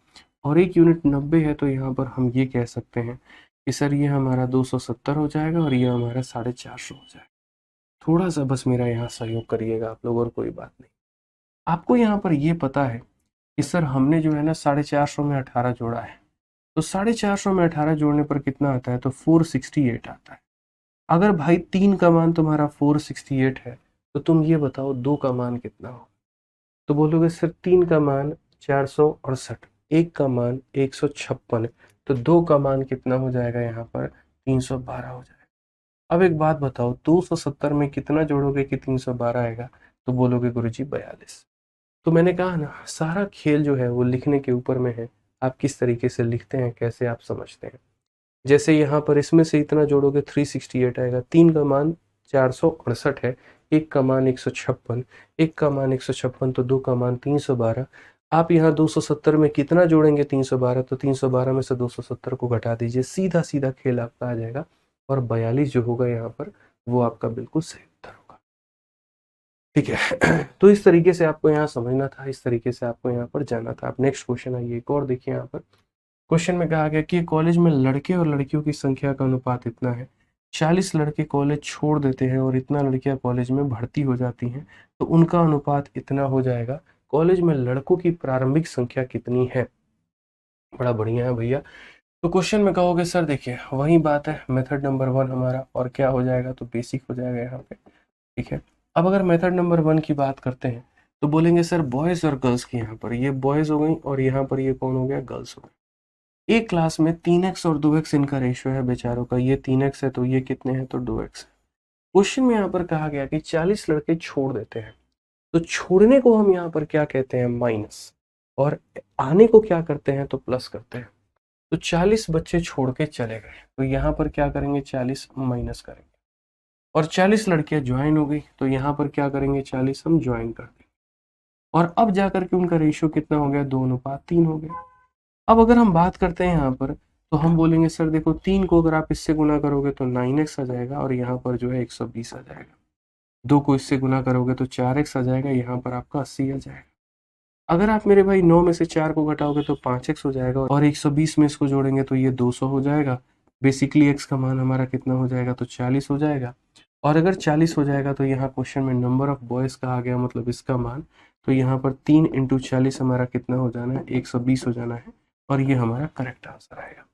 Speaker 1: और 1 यूनिट 90 है, तो यहाँ पर हम ये कह सकते हैं कि सर ये हमारा 270 हो जाएगा और ये हमारा 450 हो जाएगा। थोड़ा सा बस मेरा यहाँ सहयोग करिएगा आप लोग, और कोई बात नहीं। आपको यहाँ पर ये पता है कि सर हमने जो है ना 450 में 18 जोड़ा है, तो 450 में 18 जोड़ने पर कितना आता है, तो 468 आता है। अगर भाई 3 का मान तुम्हारा 468 है, तो तुम ये बताओ 2 का मान कितना हो। तो बोलोगे सर 3 का मान 468, 1 का मान 156, तो 2 का मान कितना हो जाएगा यहाँ पर 312 हो जाएगा। अब एक बात बताओ, 270 में कितना जोड़ोगे कि 312 आएगा, तो बोलोगे गुरुजी 42। तो मैंने कहा ना, सारा खेल जो है वो लिखने के ऊपर में है, आप किस तरीके से लिखते हैं, कैसे आप समझते हैं। जैसे यहाँ पर इसमें से इतना जोड़ोगे 368 आएगा, 3 का मान 468 है, 1 का मान 156, 1 का मान 156, तो 2 का मान 312। आप यहाँ 270 में कितना जोड़ेंगे 312, तो 312 में से 270 को घटा दीजिए, सीधा सीधा खेल आपका आ जाएगा, और 42 जो होगा यहाँ पर वो आपका बिल्कुल सही उत्तर होगा। ठीक है। तो इस तरीके से आपको यहाँ समझना था, इस तरीके से आपको यहाँ पर जाना था। आप नेक्स्ट क्वेश्चन आइए, एक और देखिए। यहाँ पर क्वेश्चन में कहा गया कि कॉलेज में लड़के और लड़कियों की संख्या का अनुपात इतना है, 40 लड़के कॉलेज छोड़ देते हैं और इतना लड़कियां कॉलेज में भर्ती हो जाती हैं, तो उनका अनुपात इतना हो जाएगा। कॉलेज में लड़कों की प्रारंभिक संख्या कितनी है। बड़ा बढ़िया है भैया। तो क्वेश्चन में कहोगे सर देखिए वही बात है, मेथड नंबर 1 हमारा, और क्या हो जाएगा, तो बेसिक हो जाएगा यहाँ पे। ठीक है। अब अगर मेथड नंबर 1 की बात करते हैं, तो बोलेंगे सर बॉयज और गर्ल्स की, यहाँ पर ये बॉयज हो गई और यहाँ पर ये कौन हो गया, गर्ल्स हो गई। एक क्लास में 3x और 2x इनका रेशियो है बेचारों का, ये 3x है तो ये कितने हैं, तो 2x है। क्वेश्चन में यहाँ पर कहा गया कि 40 लड़के छोड़ देते हैं, तो छोड़ने को हम यहाँ पर क्या कहते हैं, माइनस, और आने को क्या करते हैं, तो प्लस करते हैं। तो 40 बच्चे छोड़ के चले गए, तो यहाँ पर क्या करेंगे, 40 माइनस करेंगे, और 40 लड़कियां ज्वाइन हो गई, तो यहाँ पर क्या करेंगे, 40 हम ज्वाइन कर देंगे, और अब जाकर के उनका रेशियो कितना हो गया, 2:3 हो गया। अब अगर हम बात करते हैं यहाँ पर, तो हम बोलेंगे सर देखो 3 को अगर आप इससे गुना करोगे तो 9x आ जाएगा, और यहाँ पर जो है 120 आ जाएगा। 2 को इससे गुना करोगे तो 4x आ जाएगा, यहाँ पर आपका 80 आ जाएगा। अगर आप मेरे भाई 9 में से 4 को घटाओगे तो 5x हो जाएगा, और 120 में इसको जोड़ेंगे तो ये 200 हो जाएगा। बेसिकली x का मान हमारा कितना हो जाएगा, तो 40 हो जाएगा। और अगर 40 हो जाएगा तो यहाँ क्वेश्चन में नंबर ऑफ बॉयज कहा गया, मतलब इसका मान, तो यहाँ पर 3 इंटू 40 हमारा कितना हो जाना है, 120 हो जाना है, और ये हमारा करेक्ट आंसर आएगा।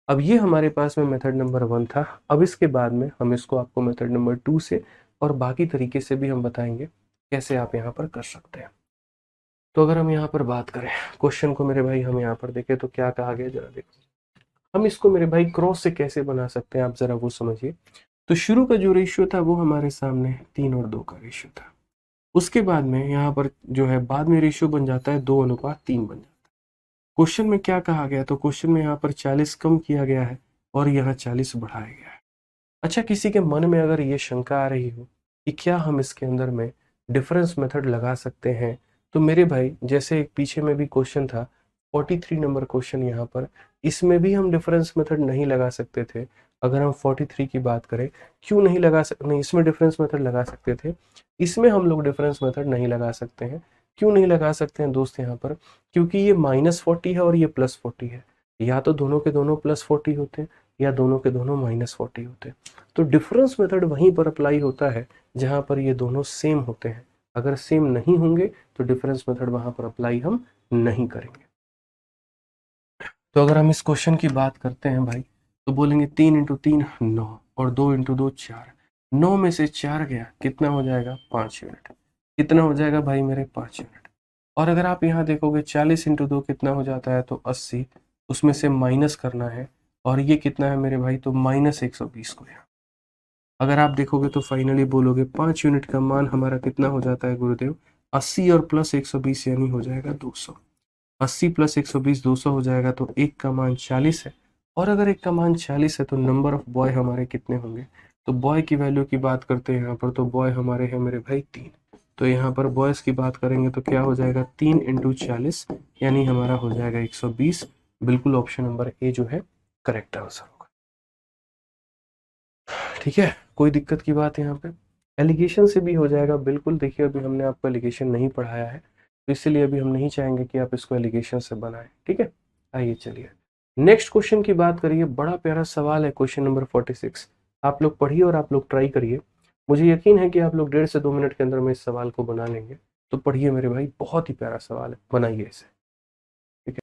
Speaker 1: अब ये हमारे पास में मेथड नंबर 1 था। अब इसके बाद में हम इसको आपको मेथड नंबर 2 से और बाकी तरीके से भी हम बताएंगे कैसे आप यहाँ पर कर सकते हैं। तो अगर हम यहाँ पर बात करें क्वेश्चन को मेरे भाई, हम यहाँ पर देखें तो क्या कहा गया, जरा देखो। हम इसको मेरे भाई क्रॉस से कैसे बना सकते हैं, आप जरा वो समझिए। तो शुरू का जो रेशियो था वो हमारे सामने 3 और 2 का रेशियो था। उसके बाद में यहाँ पर जो है बाद में रेशियो बन जाता है 2:3 बन जाता है। क्वेश्चन में क्या कहा गया, तो क्वेश्चन में यहाँ पर 40 कम किया गया है और यहाँ 40 बढ़ाया गया है। अच्छा, किसी के मन में अगर ये शंका आ रही हो कि क्या हम इसके अंदर में डिफरेंस मेथड लगा सकते हैं, तो मेरे भाई जैसे एक पीछे में भी क्वेश्चन था 43 नंबर क्वेश्चन, यहाँ पर इसमें भी हम डिफरेंस मेथड नहीं लगा सकते थे। अगर हम 43 की बात करें, क्यों नहीं लगा सकते, नहीं इसमें डिफरेंस मेथड लगा सकते थे, इसमें हम लोग डिफरेंस मेथड नहीं लगा सकते हैं। क्यों नहीं लगा सकते हैं दोस्त यहाँ पर, क्योंकि ये -40 है और ये +40 है, या तो दोनों के दोनों +40 होते हैं या दोनों के दोनों -40 होते हैं। तो डिफरेंस मेथड वहीं पर अप्लाई होता है जहां पर ये दोनों सेम होते हैं। अगर सेम नहीं होंगे तो डिफरेंस मेथड वहां पर अप्लाई हम नहीं करेंगे। तो अगर हम इस क्वेश्चन की बात करते हैं भाई, तो बोलेंगे 3 इंटू 3 9 और 2 इंटू 2 4। 9 में से 4 गया, कितना हो जाएगा, 5 यूनिट। कितना हो जाएगा भाई मेरे, 5 यूनिट। और अगर आप यहाँ देखोगे 40 इंटू 2 कितना हो जाता है, तो 80, उसमें से माइनस करना है, और ये कितना है मेरे भाई, तो -120 को यहाँ अगर आप देखोगे तो फाइनली बोलोगे 5 यूनिट का मान हमारा कितना हो जाता है गुरुदेव, 80 और प्लस 120 यानी हो जाएगा 200। 80 प्लस 120 200 हो जाएगा, तो एक का मान 40 है। और अगर एक का मान 40 है तो नंबर ऑफ बॉय हमारे कितने होंगे, तो बॉय की वैल्यू की बात करते हैं यहाँ पर, तो बॉय हमारे हैं मेरे भाई 3। तो यहाँ पर बॉयज़ की बात करेंगे तो क्या हो जाएगा, 3 इंटू 40 यानी हमारा हो जाएगा 120। बिल्कुल ऑप्शन नंबर ए जो है करेक्ट आंसर होगा। ठीक है, कोई दिक्कत की बात यहाँ पे। एलिगेशन से भी हो जाएगा बिल्कुल। देखिए अभी हमने आपको एलिगेशन नहीं पढ़ाया है, तो इसलिए अभी हम नहीं चाहेंगे कि आप इसको एलिगेशन से बनाएं, ठीक है। आइए चलिए नेक्स्ट क्वेश्चन की बात करिए। बड़ा प्यारा सवाल है क्वेश्चन नंबर 46। आप लोग पढ़िए और आप लोग ट्राई करिए। मुझे यकीन है कि आप लोग 1.5 से 2 मिनट के अंदर में इस सवाल को बना लेंगे। तो पढ़िए मेरे भाई, बहुत ही प्यारा सवाल है, बनाइए इसे, ठीक है।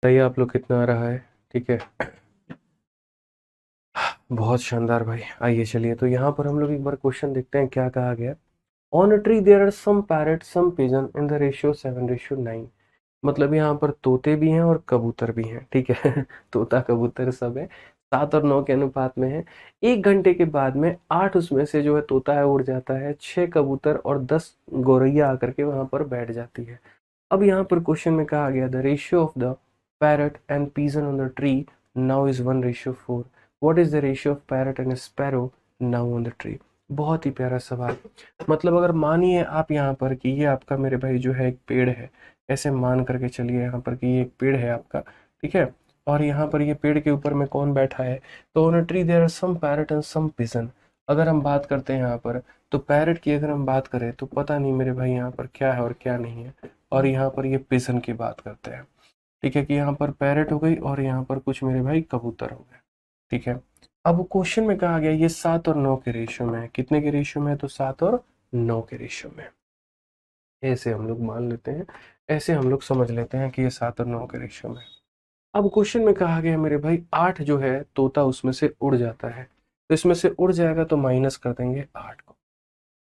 Speaker 1: बताइए आप लोग कितना आ रहा है, ठीक है। बहुत शानदार भाई। आइए चलिए, तो यहाँ पर हम लोग एक बार क्वेश्चन देखते हैं क्या कहा गया। On a tree there are some parrot some pigeon in the ratio 7:9। मतलब यहाँ पर तोते भी हैं और कबूतर भी हैं, ठीक है। तोता कबूतर सब है, 7 और 9 के अनुपात में है। 1 घंटे के बाद में 8 उसमें से जो है तोता है उड़ जाता है, 6 कबूतर और 10 गौरैया आकर के वहां पर बैठ जाती है। अब यहाँ पर क्वेश्चन में कहा गया the ratio of the parrot and pigeon on the tree now is 1:4। What is the ratio of parrot and sparrow now on the tree. बहुत ही प्यारा सवाल। मतलब अगर मानिए आप यहाँ पर कि ये आपका मेरे भाई जो है एक पेड़ है, ऐसे मान करके चलिए यहाँ पर कि ये एक पेड़ है आपका, ठीक है। और यहाँ पर ये पेड़ के ऊपर में कौन बैठा है, तो on a tree there are some parrot and some pigeon. अगर हम बात करते हैं यहाँ पर, तो पैरट की अगर हम बात करें तो पता नहीं मेरे भाई यहाँ पर क्या है और क्या नहीं है। और यहाँ पर ये पिजन की बात करते हैं, ठीक है, कि यहाँ पर पैरट हो गई और यहाँ पर कुछ मेरे भाई कबूतर हो गए, ठीक है। अब क्वेश्चन में कहा गया ये 7 और 9 के रेशियो में है। कितने के रेशियो में है, तो 7 और 9 के रेशियो में। ऐसे हम लोग मान लेते हैं, ऐसे हम लोग समझ लेते हैं कि ये 7 और 9 के रेशियो में है। अब क्वेश्चन में कहा गया मेरे भाई 8 जो है तोता उसमें से उड़ जाता है, तो इसमें से उड़ जाएगा तो माइनस कर देंगे 8 को।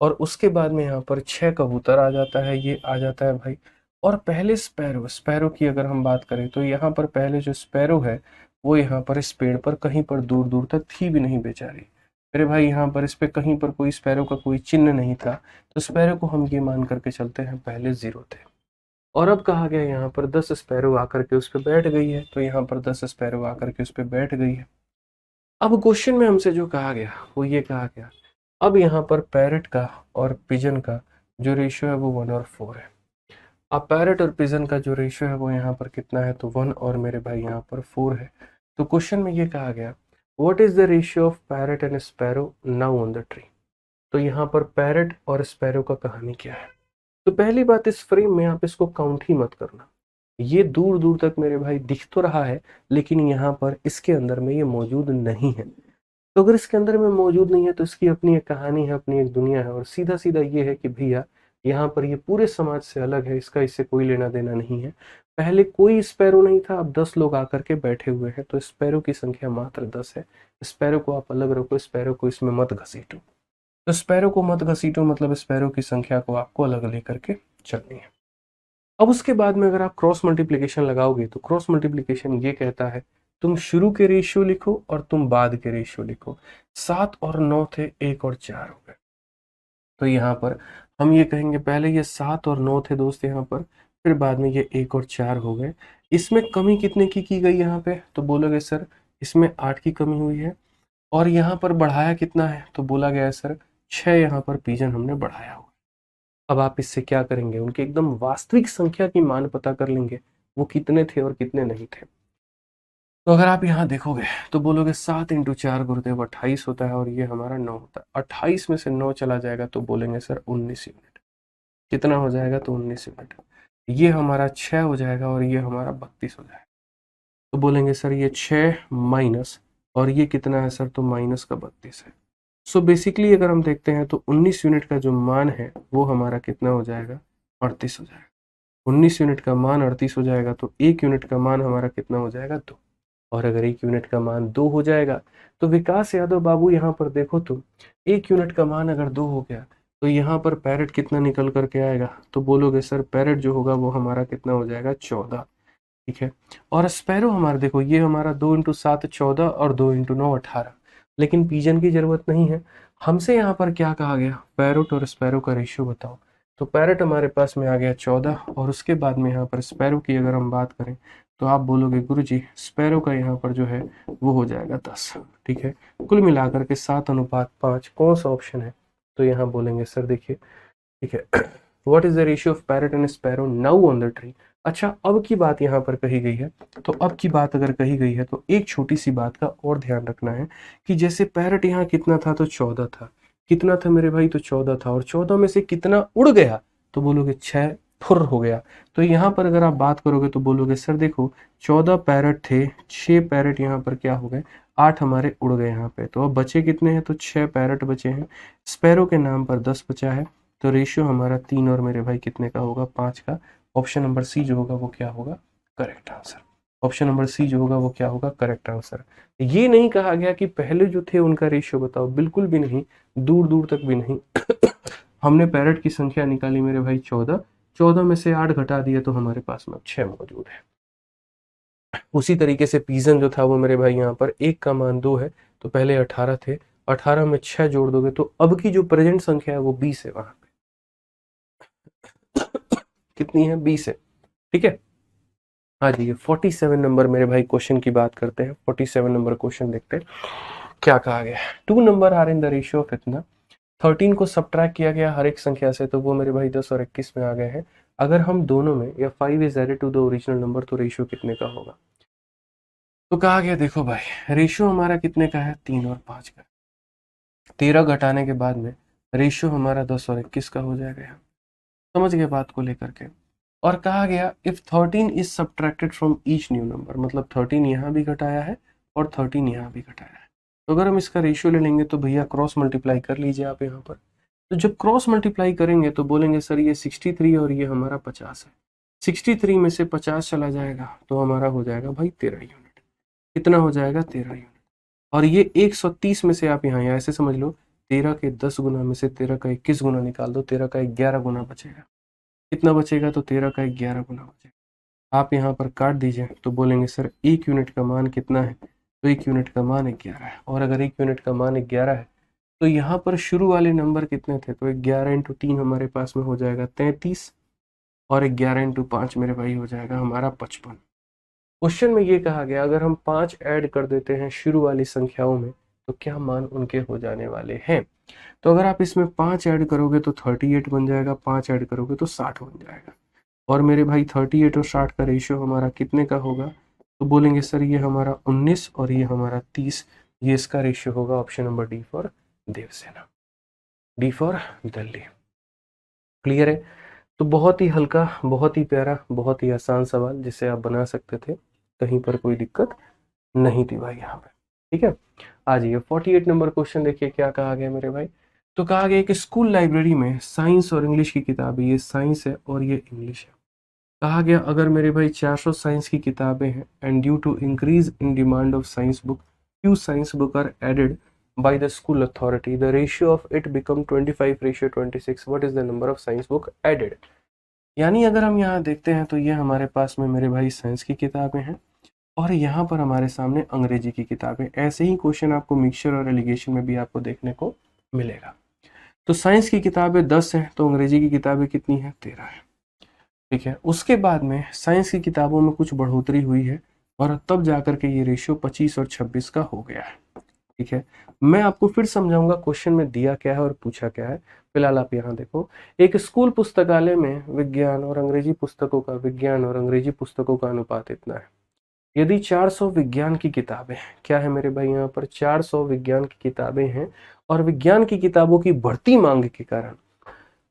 Speaker 1: और उसके बाद में यहाँ पर 6 कबूतर आ जाता है, ये आ जाता है भाई। और पहले स्पैरो, स्पैरो की अगर हम बात करें तो यहाँ पर पहले जो स्पैरो है वो यहाँ पर इस पेड़ पर कहीं पर दूर दूर तक थी भी नहीं बेचारी। मेरे भाई यहाँ पर इस पे कहीं पर कोई स्पैरो का कोई चिन्ह नहीं था, तो स्पैरो को हम ये मान करके चलते हैं पहले 0 थे। और अब कहा गया यहाँ पर 10 स्पैरो आकर के उस पर बैठ गई है, तो यहाँ पर 10 स्पैरो आकर के उस पर बैठ गई है। अब क्वेश्चन में हमसे जो कहा गया वो ये कहा गया, अब यहाँ पर पैरट का और पिजन का जो रेशियो है वो 1 और 4 है। अब पैरट और पिजन का जो रेशियो है वो यहाँ पर कितना है, तो 1 और मेरे भाई यहाँ पर 4 है। तो क्वेश्चन में ये कहा गया what is the ratio of parrot and sparrow now on the tree. तो यहाँ पर पैरट और स्पैरो का कहानी क्या है। तो पहली बात, इस फ्रेम में आप इसको काउंट ही मत करना। ये दूर दूर तक मेरे भाई दिख तो रहा है, लेकिन यहाँ पर इसके अंदर में ये मौजूद नहीं है। तो अगर इसके अंदर में मौजूद नहीं है तो इसकी अपनी एक कहानी है, अपनी एक दुनिया है। और सीधा सीधा ये है कि भैया यहाँ पर ये पूरे समाज से अलग है, इसका इससे कोई लेना देना नहीं है। पहले कोई स्पैरो नहीं था, अब 10 लोग आकर के बैठे हुए हैं, तो स्पैरो की संख्या मात्र 10 है। स्पैरो को आप अलग रखो, स्पैरो को इसमें मत घसीटो। तो स्पैरो को मत घसीटो मतलब स्पैरो की संख्या को आपको अलग लेकर के चलनी है। अब उसके बाद में अगर आप क्रॉस मल्टीप्लिकेशन लगाओगे तो क्रॉस मल्टीप्लिकेशन ये कहता है तुम शुरू के रेशियो लिखो और तुम बाद के रेशियो लिखो। 7 और 9 थे, 1 और 4 हो गए। तो यहाँ पर हम ये कहेंगे पहले ये 7 और 9 थे दोस्त यहाँ पर, फिर बाद में ये 1 और 4 हो गए। इसमें कमी कितने की गई यहाँ पे, तो बोलोगे सर इसमें 8 की कमी हुई है। और यहाँ पर बढ़ाया कितना है, तो बोला गया है सर 6 यहाँ पर पीजन हमने बढ़ाया हुआ। अब आप इससे क्या करेंगे, उनके एकदम वास्तविक संख्या की मान पता कर लेंगे, वो कितने थे और कितने नहीं थे। तो अगर आप यहाँ देखोगे तो बोलोगे 7 इंटू 4 गुरुदेव 28 होता है और ये हमारा 9 होता है। 28 में से 9 चला जाएगा तो बोलेंगे सर 19 यूनिट। कितना हो जाएगा, तो 19 यूनिट। ये हमारा 6 हो जाएगा और ये हमारा 32 हो जाएगा। तो बोलेंगे सर ये 6 माइनस, और ये कितना है सर, तो माइनस का 32 है। सो बेसिकली अगर हम देखते हैं तो 19 यूनिट का जो मान है वो हमारा कितना हो जाएगा, 38 हो जाएगा। 19 यूनिट का मान 38 हो जाएगा तो 1 यूनिट का मान हमारा कितना हो जाएगा, 2। और अगर 1 यूनिट का मान 2 हो जाएगा तो विकास यादव बाबू यहाँ पर देखो तुम, 1 यूनिट का मान अगर 2 हो गया तो यहाँ पर पैरेट कितना निकल करके आएगा, तो बोलोगे सर पैरेट जो होगा वो हमारा कितना हो जाएगा, 14। ठीक है। और स्पैरो हमारा देखो, ये हमारा 2 इंटू 7 14 और 2 इंटू 9 18, लेकिन पीजन की जरूरत नहीं है। हमसे यहाँ पर क्या कहा गया, पैरोट और स्पैरो का रेशियो बताओ। तो पैरेट हमारे पास में आ गया 14, और उसके बाद में यहाँ पर स्पैरो की अगर हम बात करें तो आप बोलोगे गुरुजी स्पैरो का यहाँ पर जो है वो हो जाएगा 10। ठीक है। कुल मिलाकर के 7:5 कौन सा ऑप्शन है, तो यहाँ बोलेंगे सर देखिए, ठीक है, what is the ratio of parrot and sparrow now on the tree. अच्छा, अब की बात यहाँ पर कही गई है, तो अब की बात अगर कही गई है तो एक छोटी सी बात का और ध्यान रखना है कि जैसे पैरेट यहाँ कितना था, तो 14 था। कितना था मेरे भाई, तो 14 था, और 14 में से कितना उड़ गया, तो बोलोगे 6 फुर हो गया। तो यहाँ पर अगर आप बात करोगे तो बोलोगे सर देखो 14 पैरेट थे, 6 पैरेट यहाँ पर क्या हो गए, 8 हमारे उड़ गए यहाँ पे। तो अब बचे कितने हैं, तो 6 पैरेट बचे हैं। स्पैरो के नाम पर 10 बचा है, तो रेशियो हमारा 3 और मेरे भाई कितने का होगा, 5 का। ऑप्शन नंबर सी जो होगा वो क्या होगा, correct answer. Option number C जो होगा वो क्या होगा, करेक्ट आंसर। ये नहीं कहा गया कि पहले जो थे उनका रेशियो बताओ, बिल्कुल भी नहीं, दूर दूर तक भी नहीं। हमने पैरेट की संख्या निकाली मेरे भाई 14, 14 में से 8 घटा दिया तो हमारे पास में 6 मौजूद है। उसी तरीके से पीजन जो था वो मेरे भाई यहाँ पर 1 का मान 2 है, तो पहले 18 थे, 18 में 6 जोड़ दोगे तो अब की जो प्रेजेंट संख्या है वो 20 है, वहां पे कितनी है, 20 है। ठीक है। आ जाइए 47 नंबर मेरे भाई क्वेश्चन की बात करते हैं। 47 नंबर क्वेश्चन देखते हैं क्या कहा गया है। 2 number are in the ratio of इतना, 13 को सब्ट्रैक्ट किया गया हर एक संख्या से, तो वो मेरे भाई 10 और 21 में आ गए हैं। अगर हम दोनों में या 5 is added to the original number तो रेशियो कितने का होगा, तो कहा गया देखो भाई रेशियो हमारा कितने का है, 3 और 5 का। 13 घटाने के बाद में रेशियो हमारा 10 और 21 का हो जाएगा। यहाँ समझ गए बात को लेकर के। और कहा गया if 13 is subtracted from each new number, मतलब 13 यहाँ भी घटाया है और 13 यहाँ भी घटाया है। तो अगर हम इसका रेशियो ले लेंगे तो भैया क्रॉस मल्टीप्लाई कर लीजिए आप यहाँ पर। तो जब क्रॉस मल्टीप्लाई करेंगे तो बोलेंगे सर ये 63 और ये हमारा 50 है। 63 में से 50 चला जाएगा तो हमारा हो जाएगा भाई 13 यूनिट। कितना हो जाएगा, 13 यूनिट। और ये 130 में से आप यहाँ ऐसे समझ लो, 13 के 10 गुना में से 13 का 21 गुना निकाल दो, 13 का 11 गुना बचेगा। कितना बचेगा, तो 13 का 11 गुना बचेगा। आप यहाँ पर काट दीजिए तो बोलेंगे सर 1 यूनिट का मान कितना है, तो 1 यूनिट का मान 11 है। और अगर 1 यूनिट का मान 11 है तो यहाँ पर शुरू वाले नंबर कितने थे, तो 11 इंटू 3 हमारे पास में हो जाएगा 33, और 11 इंटू 5 मेरे भाई हो जाएगा हमारा 55। क्वेश्चन में ये कहा गया अगर हम 5 ऐड कर देते हैं शुरू वाली संख्याओं में तो क्या मान उनके हो जाने वाले हैं। तो अगर आप इसमें 5 ऐड करोगे तो 38 बन जाएगा, 5 ऐड करोगे तो 60 बन जाएगा। और मेरे भाई 38 और 60 का रेशियो हमारा कितने का होगा, तो बोलेंगे सर ये हमारा 19 और ये हमारा 30, ये इसका रेशियो होगा। Option number D for Devsena, D for Delhi. Clear है। तो बहुत ही हल्का, बहुत ही प्यारा, बहुत ही आसान सवाल जिसे आप बना सकते थे, कहीं पर कोई दिक्कत नहीं थी भाई यहाँ पे। ठीक है। आ जाइए 48 नंबर क्वेश्चन देखिए क्या कहा गया मेरे भाई। तो कहा गया कि स्कूल लाइब्रेरी में साइंस और इंग्लिश की किताबें, ये साइंस है और ये इंग्लिश है। कहा गया अगर मेरे भाई 400 साइंस की किताबें हैं and due to increase in demand of science book few science book are added by the school authority, the ratio of it become 25:26, what is the number of science book added। यानी अगर हम यहाँ देखते हैं तो ये हमारे पास में मेरे भाई साइंस की किताबें हैं और यहाँ पर हमारे सामने अंग्रेजी की किताबें। ऐसे ही क्वेश्चन आपको मिक्सचर और एलिगेशन में भी आपको देखने को मिलेगा। तो साइंस की किताबें 10 हैं, तो अंग्रेजी की किताबें कितनी है? 13 है। ठीक है, उसके बाद में साइंस की किताबों में कुछ बढ़ोतरी हुई है और तब जाकर के ये रेशियो 25 और 26 का हो गया है। ठीक है, मैं आपको फिर समझाऊंगा क्वेश्चन में दिया क्या है और पूछा क्या है। फिलहाल आप यहाँ देखो, एक स्कूल पुस्तकालय में विज्ञान और अंग्रेजी पुस्तकों का अनुपात इतना है। यदि 400 विज्ञान की किताबें, क्या है मेरे भाई, यहाँ पर 400 विज्ञान की किताबें हैं और विज्ञान की किताबों की बढ़ती मांग के कारण,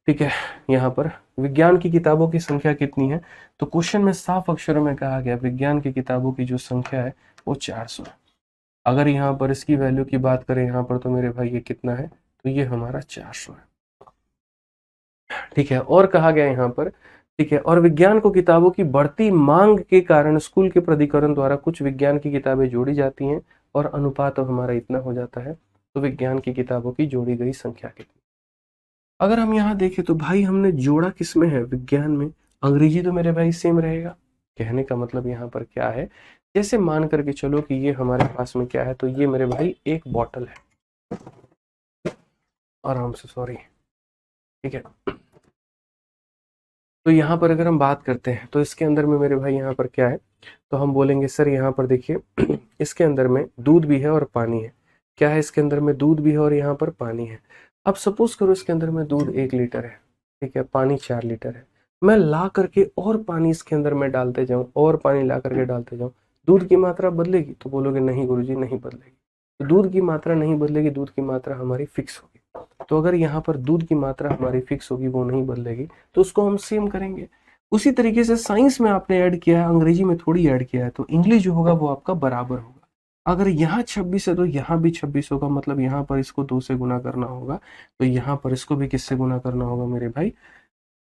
Speaker 1: ठीक है, यहाँ पर विज्ञान की किताबों की संख्या कितनी है? तो क्वेश्चन में साफ अक्षरों में कहा गया विज्ञान की किताबों की जो संख्या है वो 400 है। अगर यहाँ पर इसकी वैल्यू की बात करें यहाँ पर, तो मेरे भाई ये कितना है? तो ये हमारा 400 है। ठीक है, और कहा गया यहाँ पर, ठीक है, और विज्ञान को किताबों की बढ़ती मांग के कारण स्कूल के प्राधिकरण द्वारा कुछ विज्ञान की किताबें जोड़ी जाती हैं और अनुपात अब हमारा इतना हो जाता है। तो विज्ञान की किताबों की जोड़ी गई संख्या कितनी? अगर हम यहाँ देखें तो भाई हमने जोड़ा किस में है? विज्ञान में। अंग्रेजी तो मेरे भाई सेम रहेगा। कहने का मतलब यहाँ पर क्या है, जैसे मान करके चलो कि ये हमारे पास में क्या है, तो ये मेरे भाई एक बॉटल है, आराम से, सॉरी, ठीक है। तो यहाँ पर अगर हम बात करते हैं तो इसके अंदर में मेरे भाई यहाँ पर क्या है, तो हम बोलेंगे सर यहाँ पर देखिए इसके अंदर में दूध भी है और पानी है। क्या है? इसके अंदर में दूध भी है और यहाँ पर पानी है। अब सपोज करो इसके अंदर में दूध 1 लीटर है, ठीक है, पानी 4 लीटर है। मैं ला करके और पानी इसके अंदर में डालते जाऊं और पानी ला करके डालते जाऊं, दूध की मात्रा बदलेगी? तो बोलोगे नहीं गुरुजी नहीं बदलेगी। तो दूध की मात्रा नहीं बदलेगी, दूध की मात्रा हमारी फिक्स होगी। तो अगर यहाँ पर दूध की मात्रा हमारी फिक्स होगी, वो नहीं बदलेगी, तो उसको हम सेम करेंगे। उसी तरीके से साइंस में आपने ऐड किया है, अंग्रेजी में थोड़ी ऐड किया है, तो इंग्लिश जो होगा वो आपका बराबर होगा। अगर यहाँ 26 है तो यहाँ भी 26 होगा, मतलब यहाँ पर इसको 2 से गुना करना होगा, तो यहाँ पर इसको भी किससे गुना करना होगा मेरे भाई?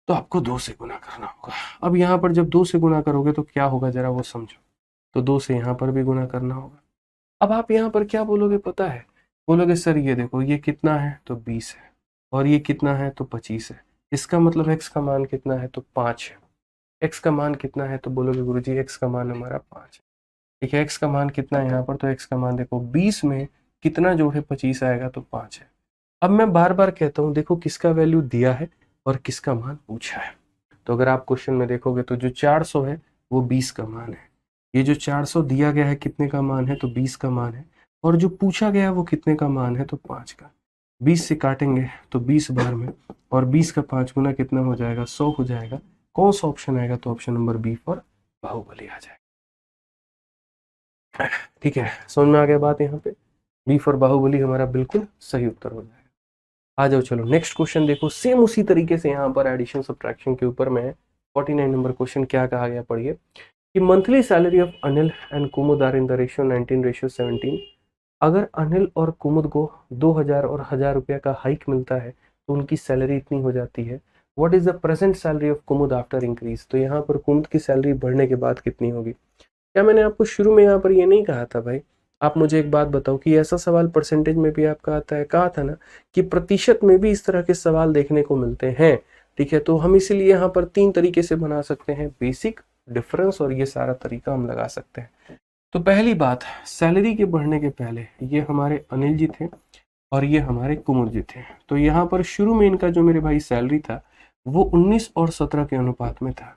Speaker 1: तो आपको 2 से गुना करना होगा। अब यहाँ पर जब 2 से गुना करोगे तो क्या होगा, जरा वो समझो। तो 2 से यहाँ पर भी गुना करना होगा। अब आप यहाँ पर क्या बोलोगे पता है? बोलोगे सर ये देखो ये कितना है, तो 20 है, और ये कितना है, तो 25 है। इसका मतलब x का मान कितना है, तो 5 है। x का मान कितना है, तो बोलोगे गुरुजी x का मान हमारा 5 है। ठीक है, x का मान कितना है यहाँ पर, तो x का मान देखो 20 में कितना जोड़े 25 आएगा, तो 5 है। अब मैं बार बार कहता हूँ, देखो किसका वैल्यू दिया है और किसका मान पूछा है। तो अगर आप क्वेश्चन में देखोगे तो जो 400 है वो 20 का मान है। ये जो 400 दिया गया है कितने का मान है, तो 20 का मान है। और जो पूछा गया है वो कितने का मान है, तो 5 का। 20 से काटेंगे तो 20 बार में, और 20 का 5 गुना कितना हो जाएगा, 100 हो जाएगा। कौन सा ऑप्शन आएगा, तो option number B for Baahubali आ जाएगा। ठीक है, समझ में आ गया बात? यहाँ पे बी फॉर बाहुबली हमारा बिल्कुल सही उत्तर हो जाएगा। आ जाओ, चलो नेक्स्ट क्वेश्चन देखो। सेम उसी तरीके से यहाँ पर एडिशन सब्ट्रैक्शन के ऊपर में 49 नंबर क्वेश्चन क्या कहा गया, पढ़िए कि monthly salary of Anil and Kumud are in the ratio 19:17। अगर अनिल और कुमुद को 2000 और 1000 रुपया का हाइक मिलता है तो उनकी सैलरी इतनी हो जाती है। What is the present salary of Kumud after increase? तो यहाँ पर कुमुद की सैलरी बढ़ने के बाद कितनी होगी? क्या मैंने आपको शुरू में यहाँ पर ये नहीं कहा था भाई? आप मुझे एक बात बताओ कि ऐसा सवाल परसेंटेज में भी आपका आता है? कहा था ना कि प्रतिशत में भी इस तरह के सवाल देखने को मिलते हैं। ठीक है, तो हम इसीलिए यहाँ पर 3 तरीके से बना सकते हैं, बेसिक, डिफरेंस और ये सारा तरीका हम लगा सकते हैं। तो पहली बात, सैलरी के बढ़ने के पहले ये हमारे अनिल जी थे और ये हमारे कुमुद जी थे। तो यहाँ पर शुरू में इनका जो मेरे भाई सैलरी था वो 19 और 17 के अनुपात में था,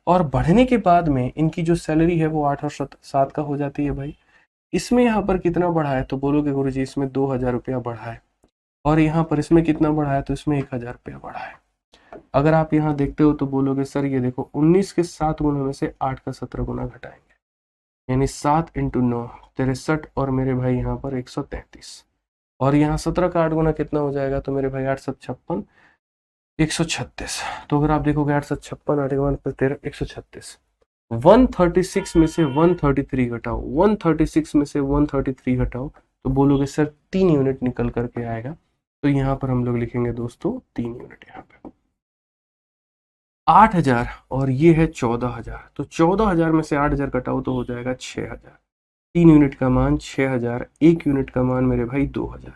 Speaker 1: और बढ़ने के बाद में इनकी जो सैलरी है वो 8 और 7 का हो जाती है भाई। इसमें यहाँ पर कितना बढ़ा है, तो बोलोगे गुरुजी इसमें 2000 रुपया बढ़ा है, और यहाँ पर इसमें कितना बढ़ा है, तो इसमें 1000 रुपया बढ़ा है। अगर आप यहाँ देखते हो तो बोलोगे सर ये देखो 19 के 7 गुना में से 8 का 17 गुना घटाएंगे, यानी 7 × 9 63, और मेरे भाई यहाँ पर 133, और यहाँ 17 का 8 गुना कितना हो जाएगा, तो मेरे भाई 8 7 56 136। तो अगर आप देखोगे 8 7 56 8 1 13 136। 136 में से 133 घटाओ, 136 में से 133 घटाओ, तो बोलोगे सर 3 यूनिट निकल करके आएगा। तो यहाँ पर हम लोग लिखेंगे दोस्तों 3 यूनिट। यहाँ पे 8000 और ये है 14000, तो 14000 में से 8000 घटाओ तो हो जाएगा 6000। 3 यूनिट का मान 6000, 1 यूनिट का मान मेरे भाई 2000।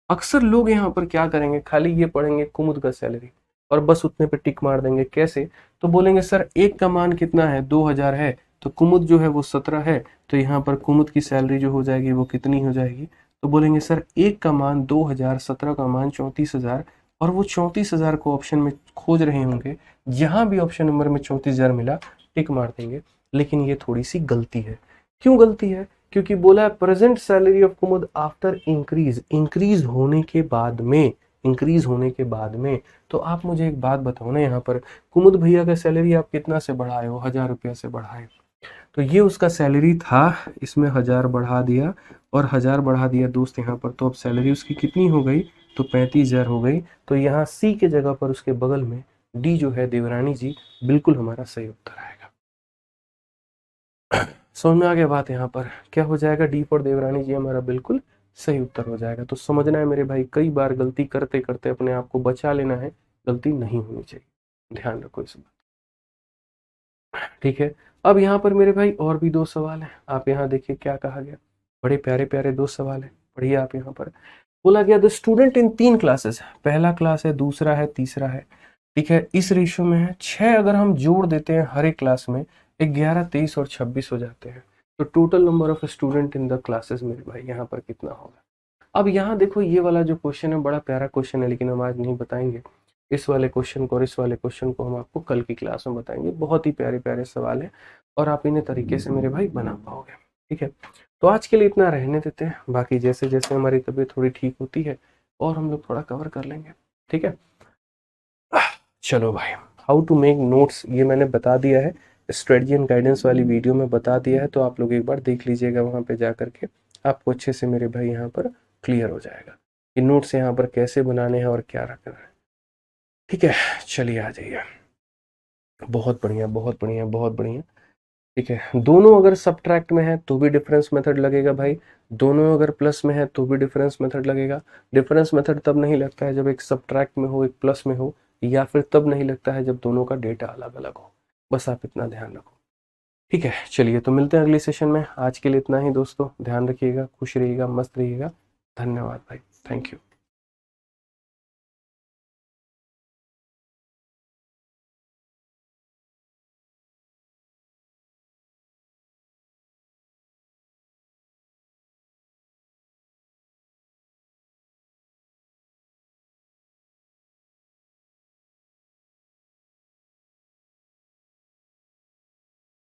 Speaker 1: अक्सर लोग यहाँ पर क्या करेंगे, खाली ये पढ़ेंगे कुमुद का सैलरी और बस उतने पे टिक मार देंगे। कैसे? तो बोलेंगे सर 1 का मान कितना है, 2000 है, तो कुमुद जो है वो 17 है, तो यहाँ पर कुमुद की सैलरी जो हो जाएगी वो कितनी हो जाएगी, तो बोलेंगे सर एक का मान 2000, 17 का मान 34,000, और वो 34,000 को ऑप्शन में खोज रहे होंगे, जहां भी ऑप्शन नंबर में 34,000 मिला टिक मार देंगे। लेकिन ये थोड़ी सी गलती है। क्यों गलती है? क्योंकि बोला है present salary of Kumud after increase, increase होने के बाद में, इंक्रीज होने के बाद में। तो आप मुझे एक बात बताओ ना, यहाँ पर कुमुद भैया का सैलरी आप कितना से बढ़ाए हो? 1000 रुपया से बढ़ाए। तो ये उसका सैलरी था, इसमें 1000 बढ़ा दिया और 1000 बढ़ा दिया दोस्त यहाँ पर, तो अब सैलरी उसकी कितनी हो गई? तो 35,000 हो गई। तो यहाँ सी के जगह पर उसके बगल में डी जो है देवरानी जी, बिल्कुल हमारा सही उत्तर आएगा। समझ में आ गया बात? यहाँ पर क्या हो जाएगा? डी फॉर देवरानी जी हमारा बिल्कुल सही उत्तर हो जाएगा। तो समझना है मेरे भाई, कई बार गलती करते करते अपने आप को बचा लेना है, गलती नहीं होनी चाहिए, ध्यान रखो इस बात। ठीक है, अब यहाँ पर मेरे भाई और भी दो सवाल हैं। आप यहाँ देखिए क्या कहा गया, बड़े प्यारे प्यारे दो सवाल हैं, पढ़िए आप। यहाँ पर बोला गया द स्टूडेंट इन 3 क्लासेस, पहला क्लास है, दूसरा है, तीसरा है। ठीक है, इस रेशियो में है 6। अगर हम जोड़ देते हैं हर एक क्लास में, 11, 23 और 26 हो जाते हैं। तो total number of student in the classes मेरे भाई यहाँ पर कितना होगा? अब यहाँ देखो, ये वाला जो क्वेश्चन है बड़ा प्यारा क्वेश्चन है, लेकिन हम आज नहीं बताएंगे। इस वाले क्वेश्चन को और इस वाले क्वेश्चन को हम आपको कल की क्लास में बताएंगे। बहुत ही प्यारे प्यारे सवाल है और आप इन्हें तरीके से मेरे भाई बना पाओगे। ठीक है, तो आज के लिए इतना रहने देते हैं, बाकी जैसे जैसे हमारी तबीयत थोड़ी ठीक होती है और हम लोग थोड़ा कवर कर लेंगे। ठीक है, चलो भाई, हाउ टू मेक नोट्स ये मैंने बता दिया है, स्ट्रेटजी एंड गाइडेंस वाली वीडियो में बता दिया है, तो आप लोग एक बार देख लीजिएगा वहाँ पे जा करके, आपको अच्छे से मेरे भाई यहाँ पर क्लियर हो जाएगा कि नोट्स यहाँ पर कैसे बनाने हैं और क्या रखना है। ठीक है, चलिए आ जाइए। बहुत बढ़िया, बहुत बढ़िया, बहुत बढ़िया। ठीक है, दोनों अगर सब्ट्रैक्ट में है तो भी डिफरेंस मेथड लगेगा भाई, दोनों अगर प्लस में है तो भी डिफरेंस मेथड लगेगा। डिफरेंस मेथड तब नहीं लगता है जब एक सब्ट्रैक्ट में हो, एक प्लस में हो, या फिर तब नहीं लगता है जब दोनों का डेटा अलग अलग हो। बस आप इतना ध्यान रखो। ठीक है, चलिए तो मिलते हैं अगले सेशन में। आज के लिए इतना ही दोस्तों, ध्यान रखिएगा, खुश रहिएगा, मस्त रहिएगा। धन्यवाद भाई, थैंक यू।